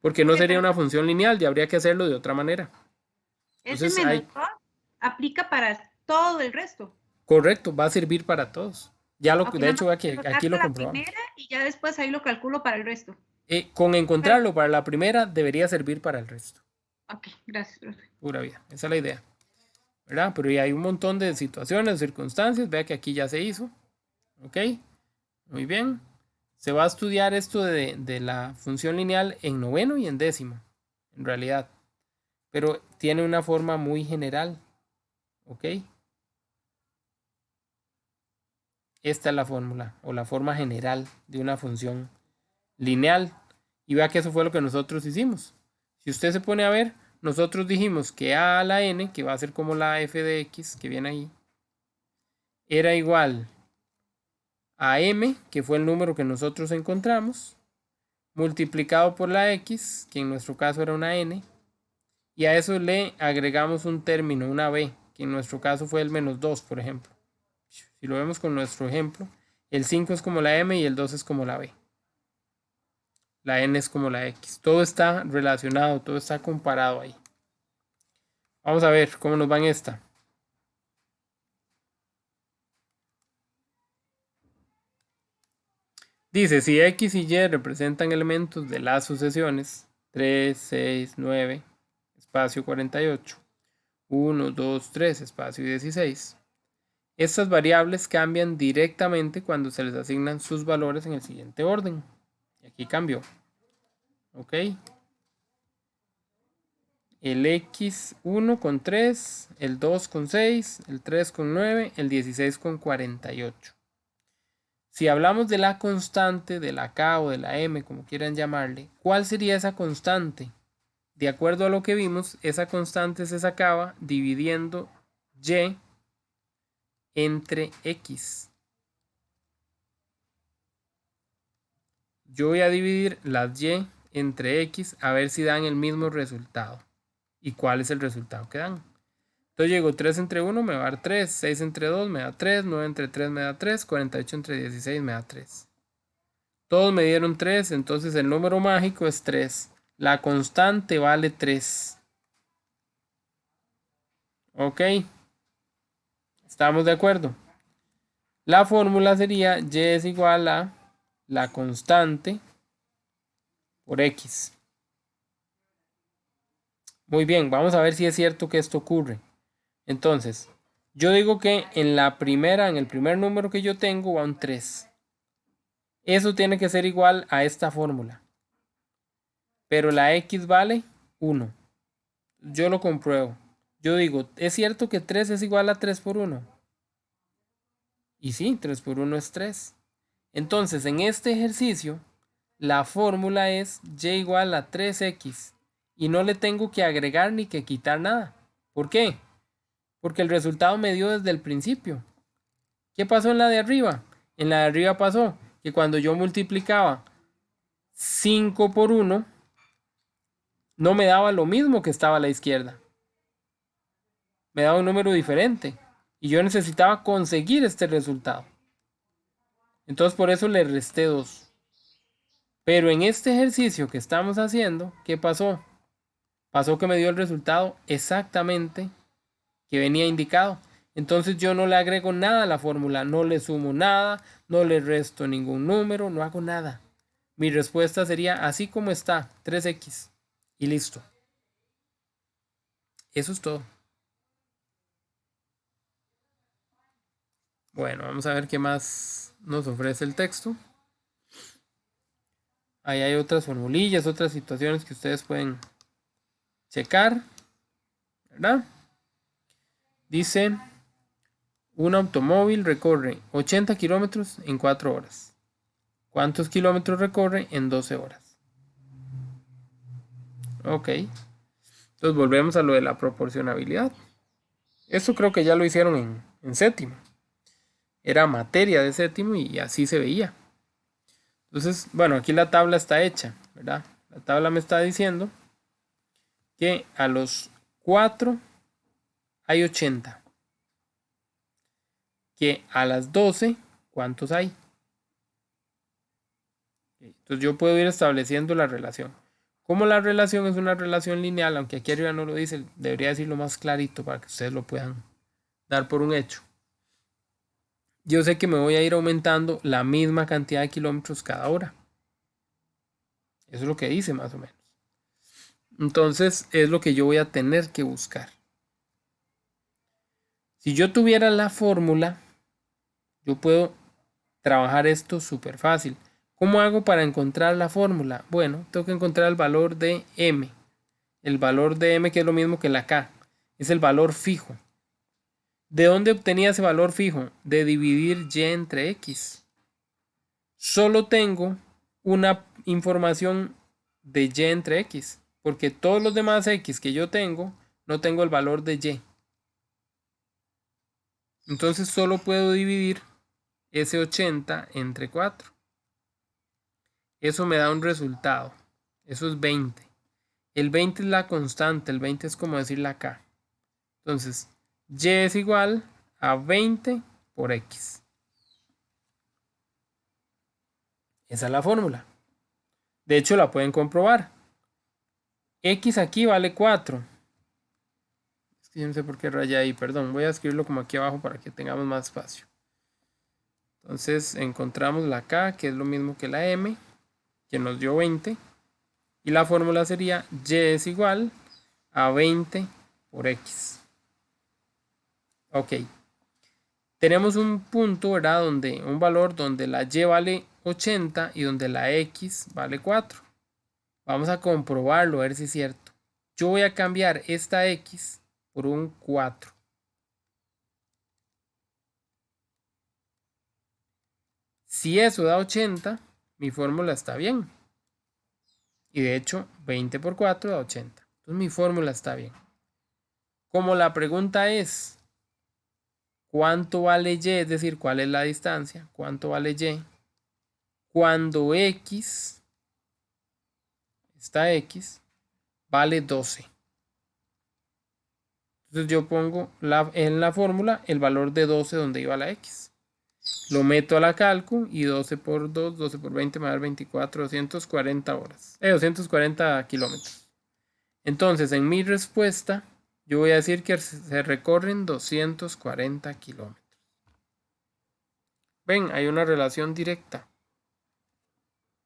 Porque no sería una función lineal y habría que hacerlo de otra manera. Ese menos 2 aplica para todo el resto. Correcto, va a servir para todos. Ya lo, Okay, de hecho, aquí lo comprobamos. Primera y ya después ahí lo calculo para el resto. Con encontrarlo para la primera debería servir para el resto. Ok, gracias, profe. Pura vida, esa es la idea. ¿Verdad? Pero ya hay un montón de situaciones, circunstancias. Vea que aquí ya se hizo. Ok, muy bien. Se va a estudiar esto de la función lineal en noveno y en décimo, en realidad. Pero tiene una forma muy general. Ok. Esta es la fórmula o la forma general de una función lineal. Y vea que eso fue lo que nosotros hicimos. Si usted se pone a ver, nosotros dijimos que a la n, que va a ser como la f de x que viene ahí, era igual a m, que fue el número que nosotros encontramos, multiplicado por la x, que en nuestro caso era una n, y a eso le agregamos un término, una b, que en nuestro caso fue el menos 2, por ejemplo. Si lo vemos con nuestro ejemplo, el 5 es como la m y el 2 es como la b. La n es como la x. Todo está relacionado, todo está comparado ahí. Vamos a ver cómo nos va en esta. Dice, si x y y representan elementos de las sucesiones 3, 6, 9, espacio 48, 1, 2, 3, espacio 16, estas variables cambian directamente cuando se les asignan sus valores en el siguiente orden. Y aquí cambió. Ok. El x1 con 3, el 2 con 6, el 3 con 9, el 16 con 48. Si hablamos de la constante, de la k o de la m, como quieran llamarle, ¿cuál sería esa constante? De acuerdo a lo que vimos, esa constante se sacaba dividiendo y entre x. Yo voy a dividir las y entre x a ver si dan el mismo resultado. ¿Y cuál es el resultado que dan? Entonces llego 3 entre 1 me va a dar 3, 6 entre 2 me da 3, 9 entre 3 me da 3, 48 entre 16 me da 3. Todos me dieron 3, entonces el número mágico es 3. La constante vale 3. Ok. ¿Estamos de acuerdo? La fórmula sería y es igual a la constante por x. Muy bien, vamos a ver si es cierto que esto ocurre. Entonces, yo digo que en el primer número que yo tengo va un 3. Eso tiene que ser igual a esta fórmula. Pero la x vale 1. Yo lo compruebo. Yo digo, ¿es cierto que 3 es igual a 3 por 1? Y sí, 3 por 1 es 3. Entonces, en este ejercicio, la fórmula es y igual a 3x. Y no le tengo que agregar ni que quitar nada. ¿Por qué? Porque el resultado me dio desde el principio. ¿Qué pasó en la de arriba? En la de arriba pasó que cuando yo multiplicaba 5 por 1, no me daba lo mismo que estaba a la izquierda. Me daba un número diferente. Y yo necesitaba conseguir este resultado. Entonces por eso le resté 2. Pero en este ejercicio que estamos haciendo, ¿qué pasó? Pasó que me dio el resultado exactamente que venía indicado. Entonces yo no le agrego nada a la fórmula, no le sumo nada, no le resto ningún número, no hago nada. Mi respuesta sería así como está, 3x. Y listo. Eso es todo. Bueno, vamos a ver qué más nos ofrece el texto. Ahí hay otras formulillas, otras situaciones que ustedes pueden checar, ¿verdad? Dice, un automóvil recorre 80 kilómetros en 4 horas. ¿Cuántos kilómetros recorre en 12 horas? Ok. Entonces volvemos a lo de la proporcionabilidad. Esto creo que ya lo hicieron en séptimo. Era materia de séptimo y así se veía. Entonces, bueno, aquí la tabla está hecha, ¿verdad? La tabla me está diciendo que a los 4 hay 80. Que a las 12, ¿cuántos hay? Entonces yo puedo ir estableciendo la relación. Como la relación es una relación lineal, aunque aquí arriba no lo dice, debería decirlo más clarito para que ustedes lo puedan dar por un hecho. Yo sé que me voy a ir aumentando la misma cantidad de kilómetros cada hora. Eso es lo que dice más o menos. Entonces es lo que yo voy a tener que buscar. Si yo tuviera la fórmula, yo puedo trabajar esto súper fácil. ¿Cómo hago para encontrar la fórmula? Bueno, tengo que encontrar el valor de m. El valor de m, que es lo mismo que la k. Es el valor fijo. ¿De dónde obtenía ese valor fijo? De dividir y entre x. Solo tengo una información de y entre x, porque todos los demás x que yo tengo, no tengo el valor de y. Entonces solo puedo dividir ese 80 entre 4. Eso me da un resultado. Eso es 20. El 20 es la constante, el 20 es como decirla acá. Entonces, y es igual a 20 por x. Esa es la fórmula. De hecho, la pueden comprobar. X aquí vale 4. Es que yo no sé por qué rayé ahí, perdón. Voy a escribirlo como aquí abajo para que tengamos más espacio. Entonces, encontramos la K, que es lo mismo que la M, que nos dio 20. Y la fórmula sería y es igual a 20 por x. Ok. Tenemos un punto, ¿verdad? Un valor donde la y vale 80 y donde la x vale 4. Vamos a comprobarlo, a ver si es cierto. Yo voy a cambiar esta x por un 4. Si eso da 80, mi fórmula está bien. Y de hecho, 20 por 4 da 80. Entonces mi fórmula está bien. Como la pregunta es, ¿cuánto vale y? Es decir, ¿cuál es la distancia? ¿Cuánto vale y? Cuando x, esta x, vale 12. Entonces yo pongo en la fórmula el valor de 12 donde iba la x. Lo meto a la calcu y 12 por 2, 12 por 20 me va a dar 24, 240 horas. 240 kilómetros. Entonces, en mi respuesta, yo voy a decir que se recorren 240 kilómetros. Ven, hay una relación directa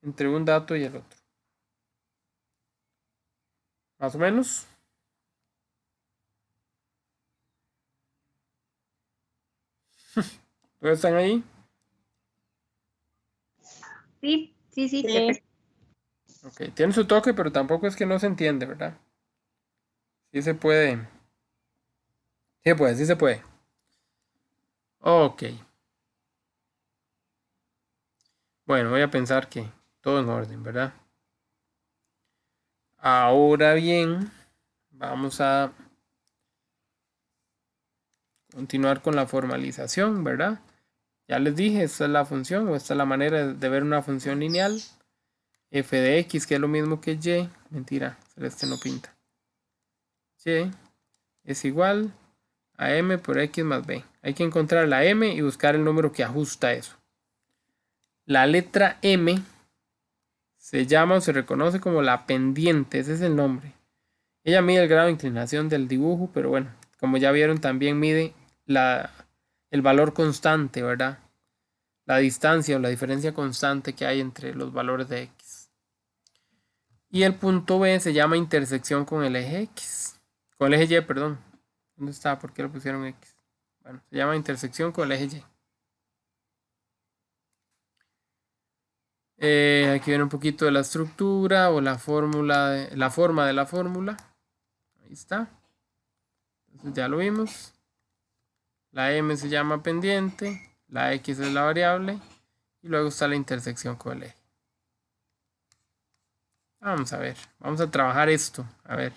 entre un dato y el otro. Más o menos. ¿Todos están ahí? Sí, sí, sí. Sí. Ok, tiene su toque, pero tampoco es que no se entiende, ¿verdad? Sí se puede. Sí se puede, sí se puede. Ok. Bueno, voy a pensar que todo en orden, ¿verdad? Ahora bien, vamos a continuar con la formalización, ¿verdad? Ya les dije, esta es la función o esta es la manera de ver una función lineal. F de x, que es lo mismo que y. Mentira, Celeste no pinta. Y es igual a m por x más b. Hay que encontrar la m y buscar el número que ajusta eso. La letra m se llama o se reconoce como la pendiente, ese es el nombre. Ella mide el grado de inclinación del dibujo, pero bueno, como ya vieron, también mide el valor constante, ¿verdad? La distancia o la diferencia constante que hay entre los valores de x. Y el punto B se llama intersección con el eje x. Con el eje y, perdón. ¿Dónde está? ¿Por qué lo pusieron x? Bueno, se llama intersección con el eje y. Aquí viene un poquito de la estructura o la fórmula, la forma de la fórmula. Ahí está. Entonces ya lo vimos. La m se llama pendiente, la x es la variable y luego está la intersección con el eje. Vamos a ver, vamos a trabajar esto. A ver.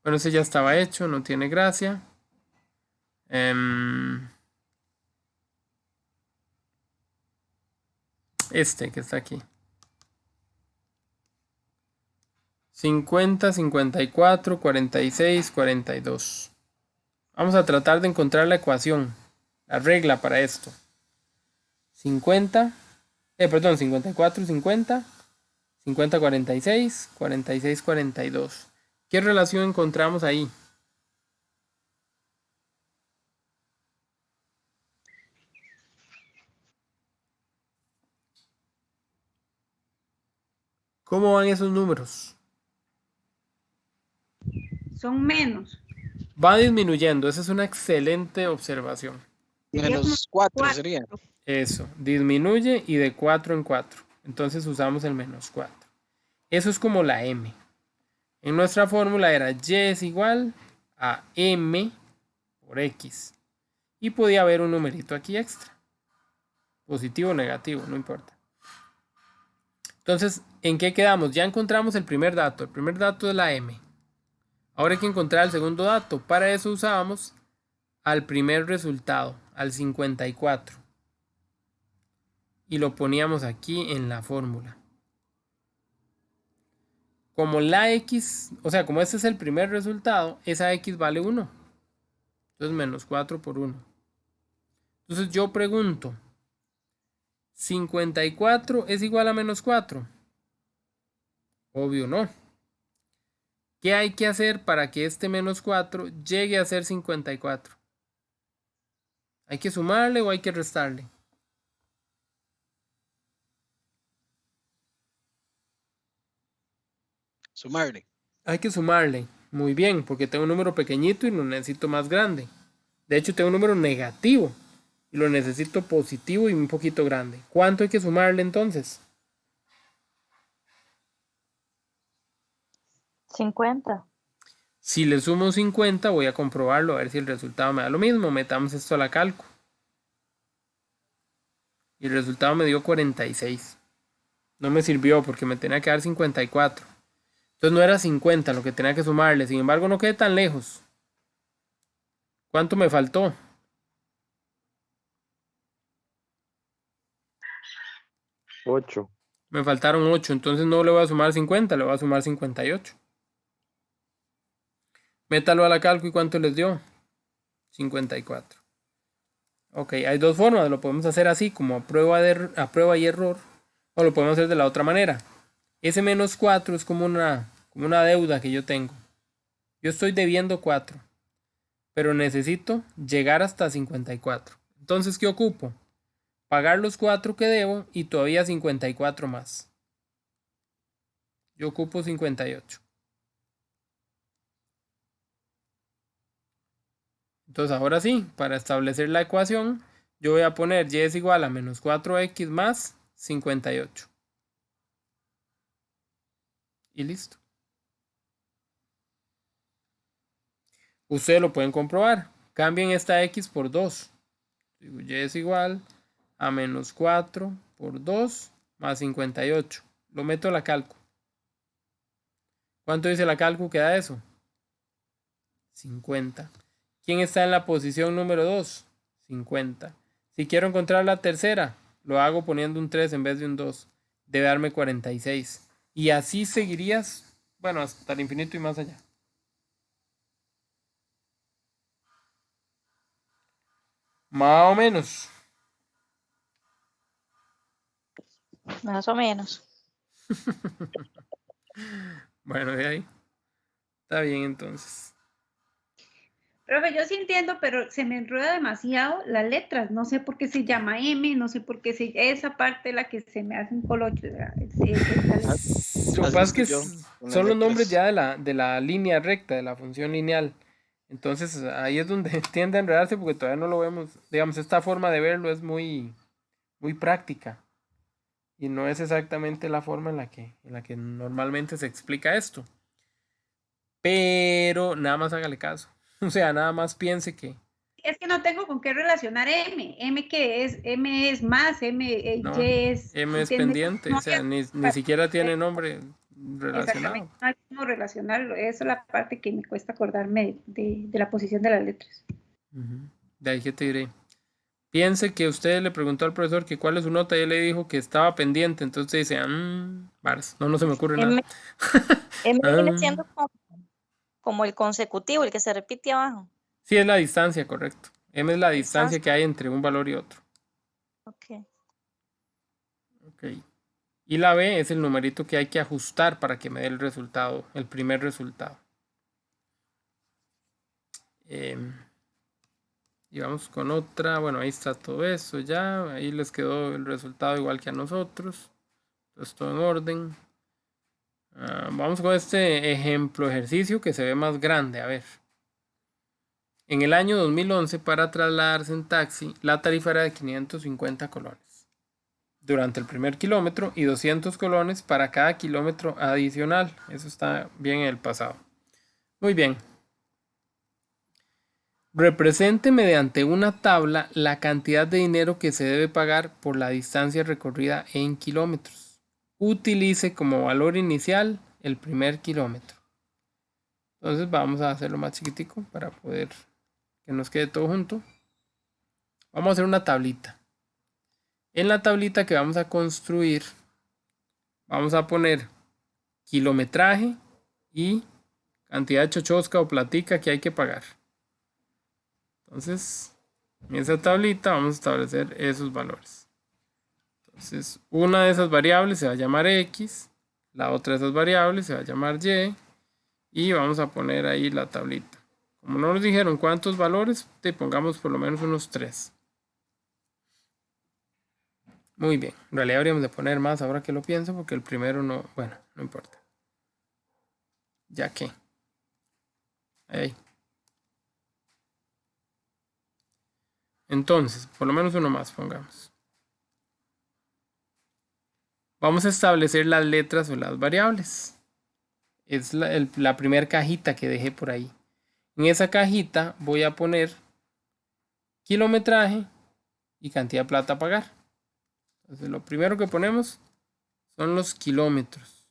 Bueno, ese ya estaba hecho, no tiene gracia. Este que está aquí. 50, 54, 46, 42. Vamos a tratar de encontrar la ecuación, la regla para esto. 54, 50, 50, 46, 46, 42. ¿Qué relación encontramos ahí? ¿Cómo van esos números? Son menos. Va disminuyendo, esa es una excelente observación. Sería como Menos 4 4. sería. Eso, disminuye y de 4 en 4. Entonces usamos el menos 4. Eso es como la m. En nuestra fórmula era y es igual a m por x. Y podía haber un numerito aquí extra. Positivo o negativo, no importa. Entonces, ¿en qué quedamos? Ya encontramos el primer dato. El primer dato es la M. Ahora hay que encontrar el segundo dato. Para eso usábamos al primer resultado, al 54. Y lo poníamos aquí en la fórmula. Como la X, o sea, como este es el primer resultado, esa X vale 1. Entonces menos 4 por 1. Entonces yo pregunto, ¿54 es igual a menos 4? Obvio no. ¿Qué hay que hacer para que este menos 4 llegue a ser 54? ¿Hay que sumarle o hay que restarle? Sumarle. Hay que sumarle. Muy bien, porque tengo un número pequeñito y lo necesito más grande. De hecho, tengo un número negativo y lo necesito positivo y un poquito grande. ¿Cuánto hay que sumarle entonces? 50. Si le sumo 50, voy a comprobarlo a ver si el resultado me da lo mismo. Metamos esto a la calco. Y el resultado me dio 46. No me sirvió porque me tenía que dar 54. Entonces no era 50 lo que tenía que sumarle. Sin embargo, no quedé tan lejos. ¿Cuánto me faltó? 8. Me faltaron 8. Entonces no le voy a sumar 50, le voy a sumar 58. Métalo a la calco y ¿cuánto les dio? 54. Ok, hay dos formas. Lo podemos hacer así, como a prueba y error. O lo podemos hacer de la otra manera. Ese menos 4 es como una deuda que yo tengo. Yo estoy debiendo 4. Pero necesito llegar hasta 54. Entonces, ¿qué ocupo? Pagar los 4 que debo y todavía 54 más. Yo ocupo 58. Entonces, ahora sí, para establecer la ecuación, yo voy a poner y es igual a menos 4x más 58. Y listo. Ustedes lo pueden comprobar. Cambien esta x por 2. Y es igual a menos 4 por 2 más 58. Lo meto a la calco. ¿Cuánto dice la calco que da eso? 50. ¿Quién está en la posición número 2? 50. Si quiero encontrar la tercera, lo hago poniendo un 3 en vez de un 2. Debe darme 46. Y así seguirías, bueno, hasta el infinito y más allá. Más o menos. Más o menos. Bueno, de ahí. Está bien entonces. Profe, yo sí entiendo, pero se me enreda demasiado las letras. No sé por qué se llama M, no sé por qué esa parte es la que se me hace un colocho. Lo que pasa es que Con las son los nombres letras. ya de la línea recta, de la función lineal. Entonces ahí es donde tiende a enredarse porque todavía no lo vemos. Digamos, esta forma de verlo es muy, muy práctica. Y no es exactamente la forma en la que normalmente se explica esto. Pero nada más hágale caso. O sea, nada más piense que Es que no tengo con qué relacionar M. M es más, Y no, es. M es ¿Entiendes? pendiente. No O sea, hay- ni siquiera tiene nombre Exactamente, relacionado. no hay cómo relacionarlo. Esa es la parte que me cuesta acordarme de la posición de las letras. Ujú. De ahí que te diré. Piense que usted le preguntó al profesor que cuál es su nota y él le dijo que estaba pendiente. Entonces dice, varas, no se me ocurre nada. M, M viene Ah, siendo como el consecutivo, el que se repite abajo. sí, es la distancia, correcto. M es la distancia Distancia. que hay entre un valor y otro. Ok. Ok. Y la B es el numerito que hay que ajustar para que me dé el resultado, el primer resultado. Y vamos con otra. Bueno, ahí está todo eso ya. Ahí les quedó el resultado igual que a nosotros. Entonces todo en orden. Vamos con este ejemplo ejercicio que se ve más grande. A ver. En el año 2011, para trasladarse en taxi, la tarifa era de 550 colones durante el primer kilómetro y 200 colones para cada kilómetro adicional. Eso está bien en el pasado. Muy bien. Represente mediante una tabla la cantidad de dinero que se debe pagar por la distancia recorrida en kilómetros. utilice como valor inicial el primer kilómetro. Entonces vamos a hacerlo más chiquitico para poder que nos quede todo junto. Vamos a hacer una tablita. En la tablita que vamos a construir, vamos a poner kilometraje y cantidad de chochosca o platica que hay que pagar. Entonces, en esa tablita vamos a establecer esos valores. Entonces, una de esas variables se va a llamar X, la otra de esas variables se va a llamar Y, y vamos a poner ahí la tablita. Como no nos dijeron cuántos valores, te pongamos por lo menos unos 3. Muy bien, en realidad habríamos de poner más ahora que lo pienso, porque el primero no, bueno, no importa. Ya que. Ahí. Entonces, por lo menos uno más pongamos. Vamos a establecer las letras o las variables. Es la primera cajita que dejé por ahí. En esa cajita voy a poner kilometraje y cantidad de plata a pagar. Entonces, lo primero que ponemos son los kilómetros.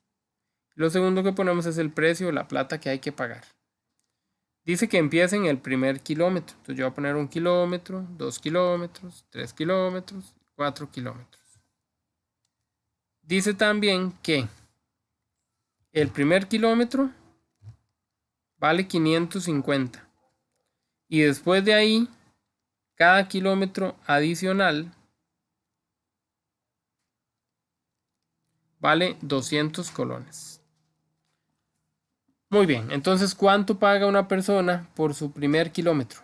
Lo segundo que ponemos es el precio o la plata que hay que pagar. Dice que empiece en el primer kilómetro. Entonces yo voy a poner 1 kilómetro, 2 kilómetros, 3 kilómetros, 4 kilómetros. Dice también que el primer kilómetro vale 550. Y después de ahí, cada kilómetro adicional vale 200 colones. Muy bien, entonces, ¿cuánto paga una persona por su primer kilómetro?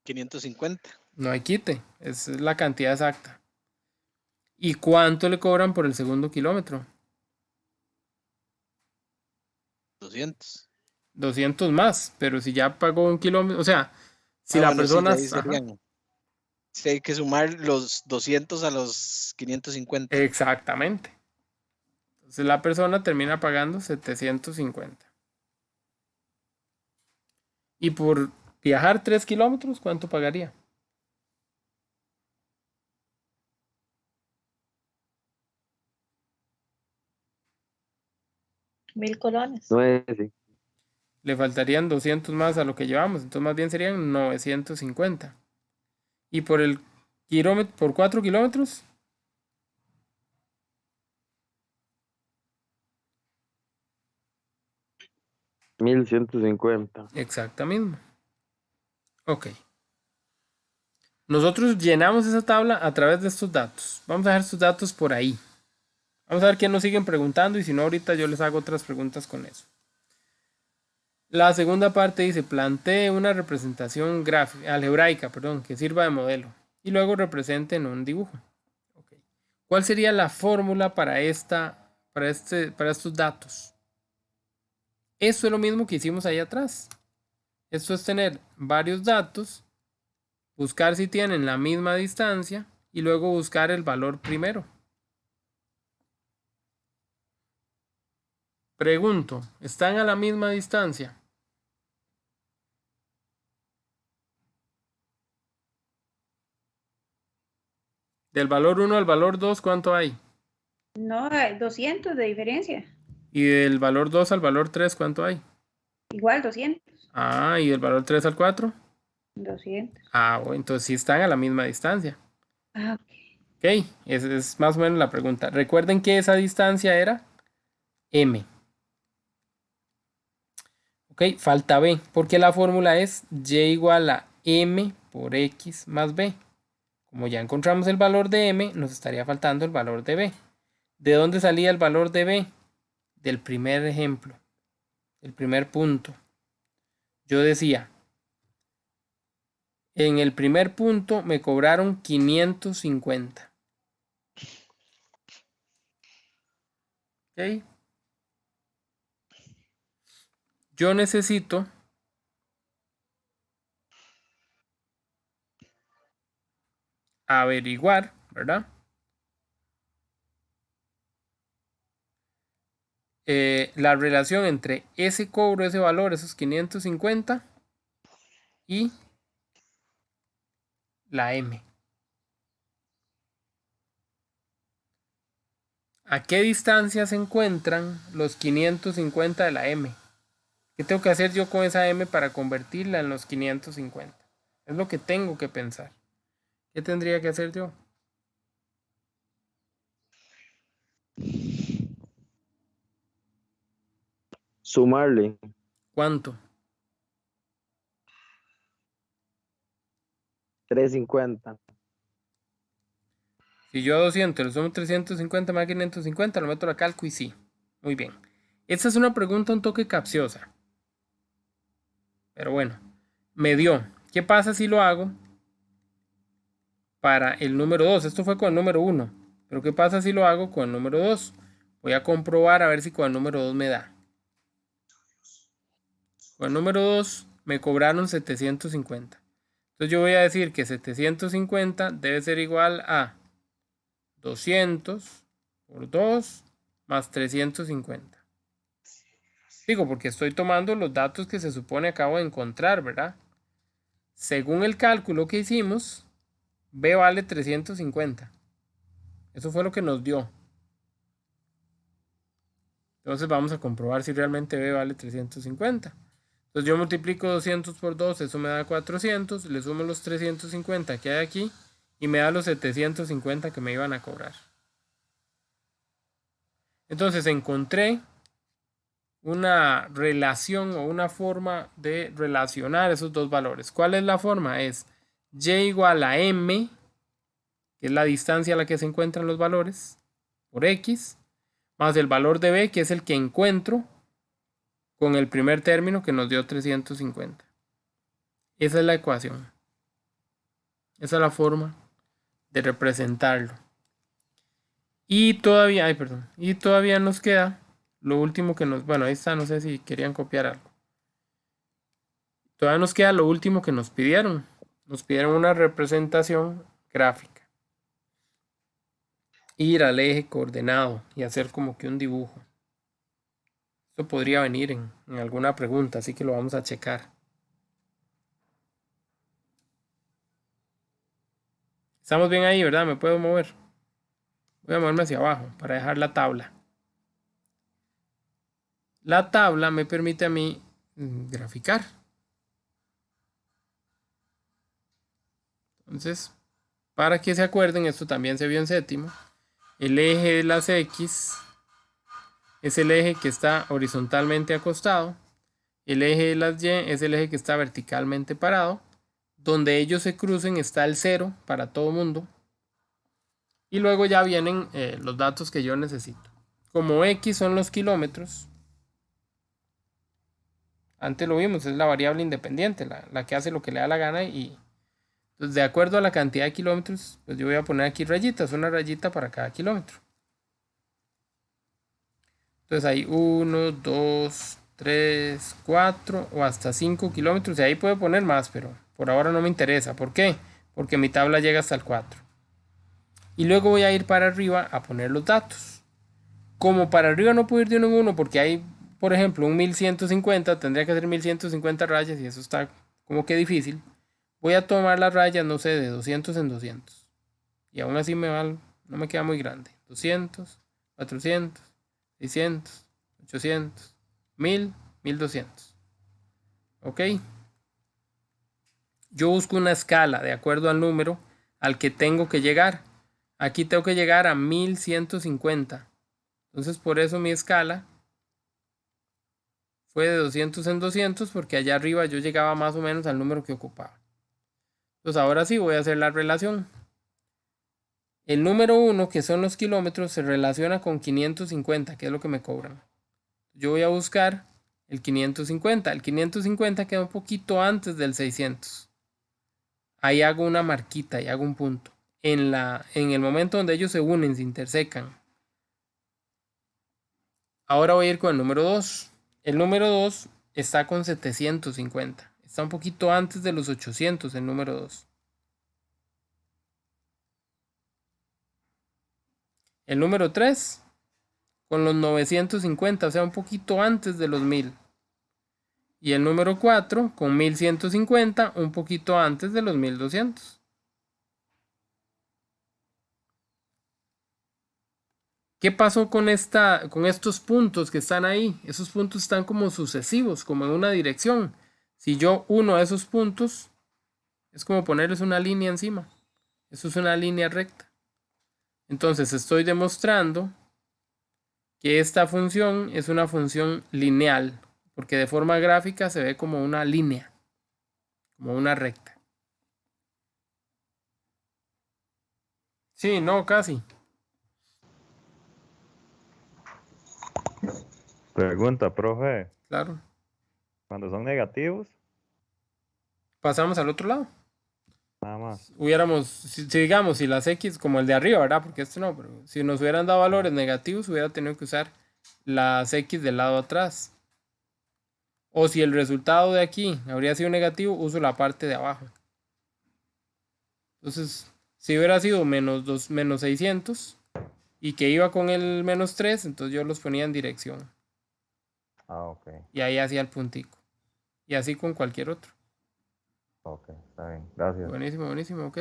550. No hay quite, esa es la cantidad exacta. ¿Y cuánto le cobran por el segundo kilómetro? 200. 200 más, pero si ya pagó 1 kilómetro, o sea, si la Bueno, sí, persona... ya ahí serían. Sí, hay que sumar los 200 a los 550. Exactamente. Entonces la persona termina pagando 750. Y por viajar 3 kilómetros, ¿cuánto pagaría? $1000 colones. 9. Le faltarían 200 más a lo que llevamos, entonces más bien serían 950. Y por el kilómetro, por 4 kilómetros, 1150. exacta mismo. Ok. Nosotros llenamos esa tabla a través de estos datos. Vamos a dejar estos datos por ahí. Vamos a ver quién nos siguen preguntando y si no, ahorita yo les hago otras preguntas con eso. La segunda parte dice, plantee una representación gráfica, algebraica, que sirva de modelo y luego represente en un dibujo. Okay. ¿Cuál sería la fórmula para estos datos? Esto es lo mismo que hicimos ahí atrás. Esto es tener varios datos, buscar si tienen la misma distancia y luego buscar el valor primero. Pregunto, ¿están a la misma distancia? Del valor 1 al valor 2, ¿cuánto hay? No, hay 200 de diferencia. Y del valor 2 al valor 3, ¿cuánto hay? Igual 200. Ah, ¿y del valor 3 al 4? 200. Ah, bueno, entonces sí están a la misma distancia. Ah, ok. Ok, esa es más o menos la pregunta. Recuerden que esa distancia era M. Ok, falta B, porque la fórmula es Y igual a M por X más B. Como ya encontramos el valor de M, nos estaría faltando el valor de B. ¿De dónde salía el valor de B? Del primer ejemplo, el primer punto. Yo decía, en el primer punto me cobraron 550. ¿Ok? Yo necesito averiguar, ¿verdad? La relación entre ese cobro, ese valor, esos 550 y la M. ¿A qué distancia se encuentran los 550 de la M? ¿Qué tengo que hacer yo con esa M para convertirla en los 550? Es lo que tengo que pensar. ¿Qué tendría que hacer yo? Sumarle ¿Cuánto? 350. Si yo a 200 le sumo 350 más 550, lo meto a la calco y sí. Muy bien. Esta es una pregunta un toque capciosa. Pero bueno, me dio. ¿Qué pasa si lo hago para el número 2? Esto fue con el número 1. Pero ¿qué pasa si lo hago con el número 2? Voy a comprobar a ver si con el número 2 me da. Con el número 2 me cobraron 750. Entonces yo voy a decir que 750 debe ser igual a 200 por 2 más 350. Digo, porque estoy tomando los datos que se supone acabo de encontrar, ¿verdad? Según el cálculo que hicimos, B vale 350. Eso fue lo que nos dio. Entonces vamos a comprobar si realmente B vale 350. Entonces yo multiplico 200 por 2, eso me da 400, le sumo los 350 que hay aquí y me da los 750 que me iban a cobrar. Entonces encontré una relación o una forma de relacionar esos dos valores. ¿Cuál es la forma? Es y igual a m, que es la distancia a la que se encuentran los valores, por x, más el valor de b, que es el que encuentro con el primer término que nos dio 350. Esa es la ecuación. Esa es la forma de representarlo. Y todavía, y todavía nos queda lo último que nos, bueno, ahí está, no sé si querían copiar algo. Todavía nos queda lo último que nos pidieron. Nos pidieron una representación gráfica. Ir al eje coordenado y hacer como que un dibujo. Esto podría venir en alguna pregunta, así que lo vamos a checar. Estamos bien ahí, ¿verdad? Me puedo mover. Voy a moverme hacia abajo para dejar la tabla. La tabla me permite a mí graficar. Entonces, para que se acuerden, esto también se vio en séptimo. El eje de las X es el eje que está horizontalmente acostado. El eje de las Y es el eje que está verticalmente parado. Donde ellos se crucen está el 0 para todo mundo. Y luego ya vienen los datos que yo necesito. Como X son los kilómetros. Antes lo vimos, es la variable independiente, la que hace lo que le da la gana. Y entonces, de acuerdo a la cantidad de kilómetros, pues yo voy a poner aquí rayitas, una rayita para cada kilómetro. Entonces hay 1, 2, 3, 4 o hasta 5 kilómetros. Y ahí puedo poner más, pero por ahora no me interesa. ¿Por qué? Porque mi tabla llega hasta el 4. Y luego voy a ir para arriba a poner los datos. Como para arriba no puedo ir de uno en uno porque hay, por ejemplo, un 1150, tendría que hacer 1150 rayas y eso está como que difícil. Voy a tomar las rayas, no sé, de 200 en 200. Y aún así no me queda muy grande. 200, 400, 600, 800, 1000, 1200. ¿Ok? Yo busco una escala de acuerdo al número al que tengo que llegar. Aquí tengo que llegar a 1150. Entonces por eso mi escala fue de 200 en 200 porque allá arriba yo llegaba más o menos al número que ocupaba. Entonces ahora sí voy a hacer la relación. El número 1, que son los kilómetros, se relaciona con 550, que es lo que me cobran. Yo voy a buscar el 550. El 550 queda un poquito antes del 600. Ahí hago una marquita y hago un punto. En el momento donde ellos se unen, se intersecan. Ahora voy a ir con el número 2. El número 2 está con 750. Está un poquito antes de los 800 el número 2. El número 3 con los 950, o sea, un poquito antes de los 1000. Y el número 4 con 1150, un poquito antes de los 1200. ¿Qué pasó con estos puntos que están ahí? Esos puntos están como sucesivos, como en una dirección. Si yo uno a esos puntos, es como ponerles una línea encima. Eso es una línea recta. Entonces estoy demostrando que esta función es una función lineal, porque de forma gráfica se ve como una línea, como una recta. Sí, no, casi. Pregunta, profe, Claro. cuando son negativos, Pasamos al otro lado. nada más. Hubiéramos, si digamos, si las X, como el de arriba, ¿verdad? Porque esto no, pero si nos hubieran dado valores negativos, hubiera tenido que usar las X del lado atrás. O si el resultado de aquí habría sido negativo, uso la parte de abajo. Entonces, si hubiera sido menos 600 y que iba con el menos 3, entonces yo los ponía en dirección. Ah, ok, Y ahí hacía el puntico. Y así con cualquier otro. ok, está bien, gracias. Buenísimo, buenísimo, ok.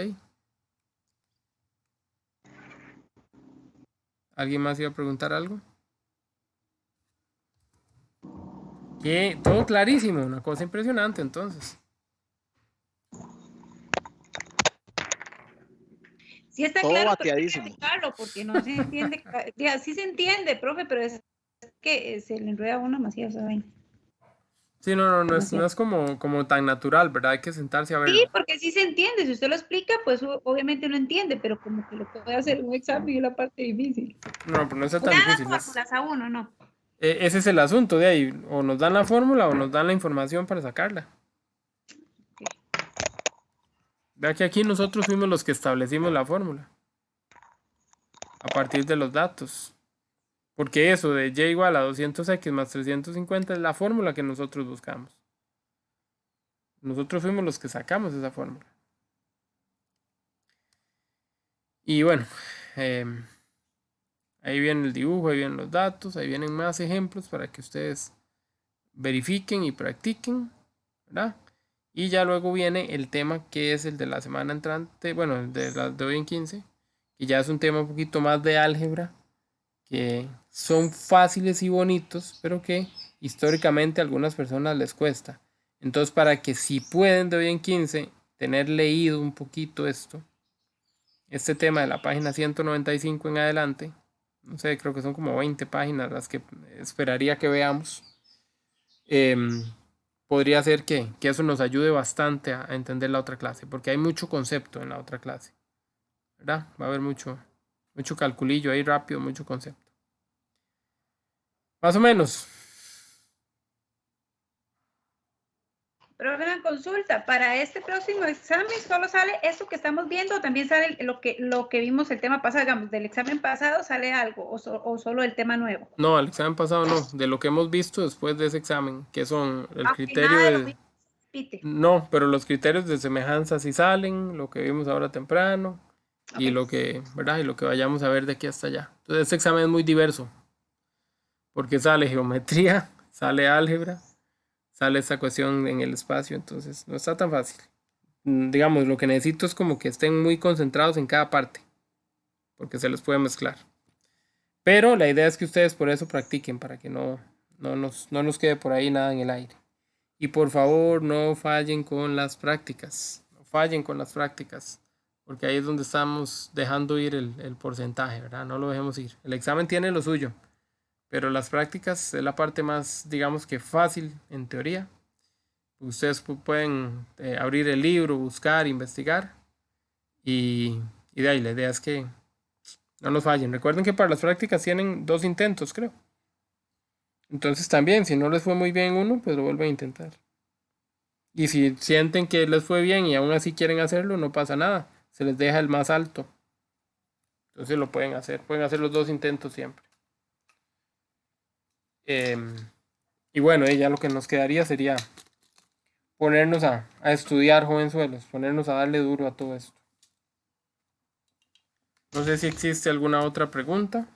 ¿Alguien más iba a preguntar algo? Que todo clarísimo, una cosa impresionante entonces. Sí está Todo claro, pero hay que bateadísimo. explicarlo porque no se entiende. Ya, sí se entiende, profe, pero es que se le enreda a uno demasiado esa vaina. Sí, no Demasiado. es como tan natural, ¿verdad? Hay que sentarse a verlo. Sí, porque sí se entiende. Si usted lo explica, pues obviamente lo entiende, pero como que lo puede hacer en un examen y es la parte difícil. No, pero no está Le tan dan las difícil. fórmulas a uno, ¿no? Ese es el asunto de ahí. O nos dan la fórmula o nos dan la información para sacarla. Vea que aquí nosotros fuimos los que establecimos la fórmula. A partir de los datos. Porque eso de y igual a 200x más 350 es la fórmula que nosotros buscamos. Nosotros fuimos los que sacamos esa fórmula. Y bueno, ahí viene el dibujo, ahí vienen los datos, ahí vienen más ejemplos para que ustedes verifiquen y practiquen, ¿verdad? Y ya luego viene el tema que es el de la semana entrante, bueno, el de hoy en 15, que ya es un tema un poquito más de álgebra, que son fáciles y bonitos, pero que históricamente a algunas personas les cuesta. Entonces, para que si pueden de hoy en 15 tener leído un poquito este tema de la página 195 en adelante, no sé, creo que son como 20 páginas las que esperaría que veamos, podría ser que eso nos ayude bastante a entender la otra clase, porque hay mucho concepto en la otra clase, ¿verdad? Va a haber mucho calculillo ahí rápido, mucho concepto. Más o menos. Pero una consulta, para este próximo examen solo sale eso que estamos viendo, o también sale lo que vimos el tema pasado, digamos, del examen pasado sale algo, o solo el tema nuevo. No, el examen pasado no, de lo que hemos visto después de ese examen, que son el Aunque criterio nada de lo de... mismo se repite. No, pero los criterios de semejanza sí salen, lo que vimos ahora temprano, y Ok. lo que, ¿verdad? Y lo que vayamos a ver de aquí hasta allá. Entonces, este examen es muy diverso, porque sale geometría, sale álgebra, sale esta cuestión en el espacio, entonces no está tan fácil. Digamos, lo que necesito es como que estén muy concentrados en cada parte, porque se les puede mezclar. Pero la idea es que ustedes por eso practiquen, para que no nos quede por ahí nada en el aire. Y por favor, no fallen con las prácticas. No fallen con las prácticas. Porque ahí es donde estamos dejando ir el porcentaje, ¿verdad? No lo dejemos ir. El examen tiene lo suyo. Pero las prácticas es la parte más, digamos que fácil en teoría. Ustedes pueden abrir el libro, buscar, investigar. Y de ahí la idea es que no nos fallen. Recuerden que para las prácticas tienen 2 intentos, creo. Entonces también, si no les fue muy bien uno, pues lo vuelven a intentar. Y si sienten que les fue bien y aún así quieren hacerlo, no pasa nada. Se les deja el más alto. Entonces lo pueden hacer. Pueden hacer los 2 intentos siempre. Y bueno, ya lo que nos quedaría sería ponernos a estudiar, jovenzuelos. Ponernos a darle duro a todo esto. No sé si existe alguna otra pregunta.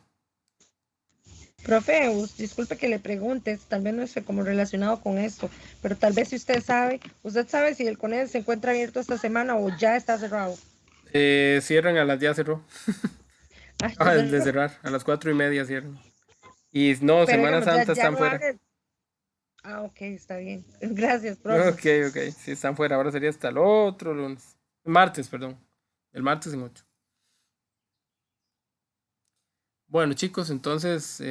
Profe, disculpe que le pregunte, tal vez no esté como relacionado con esto, pero tal vez si usted sabe si el CONED se encuentra abierto esta semana o ya está cerrado. Cierran a las ya cerró. Ay, Ah, el de cerrar, a las 4:30 cierran. Y no, pero Semana digamos, ya, Santa ya están no fuera. hables. Ah, ok, está bien. Gracias, profe. Ok, ok, sí están fuera. Ahora sería hasta el otro lunes. Martes, perdón. El martes en 8. Bueno, chicos, entonces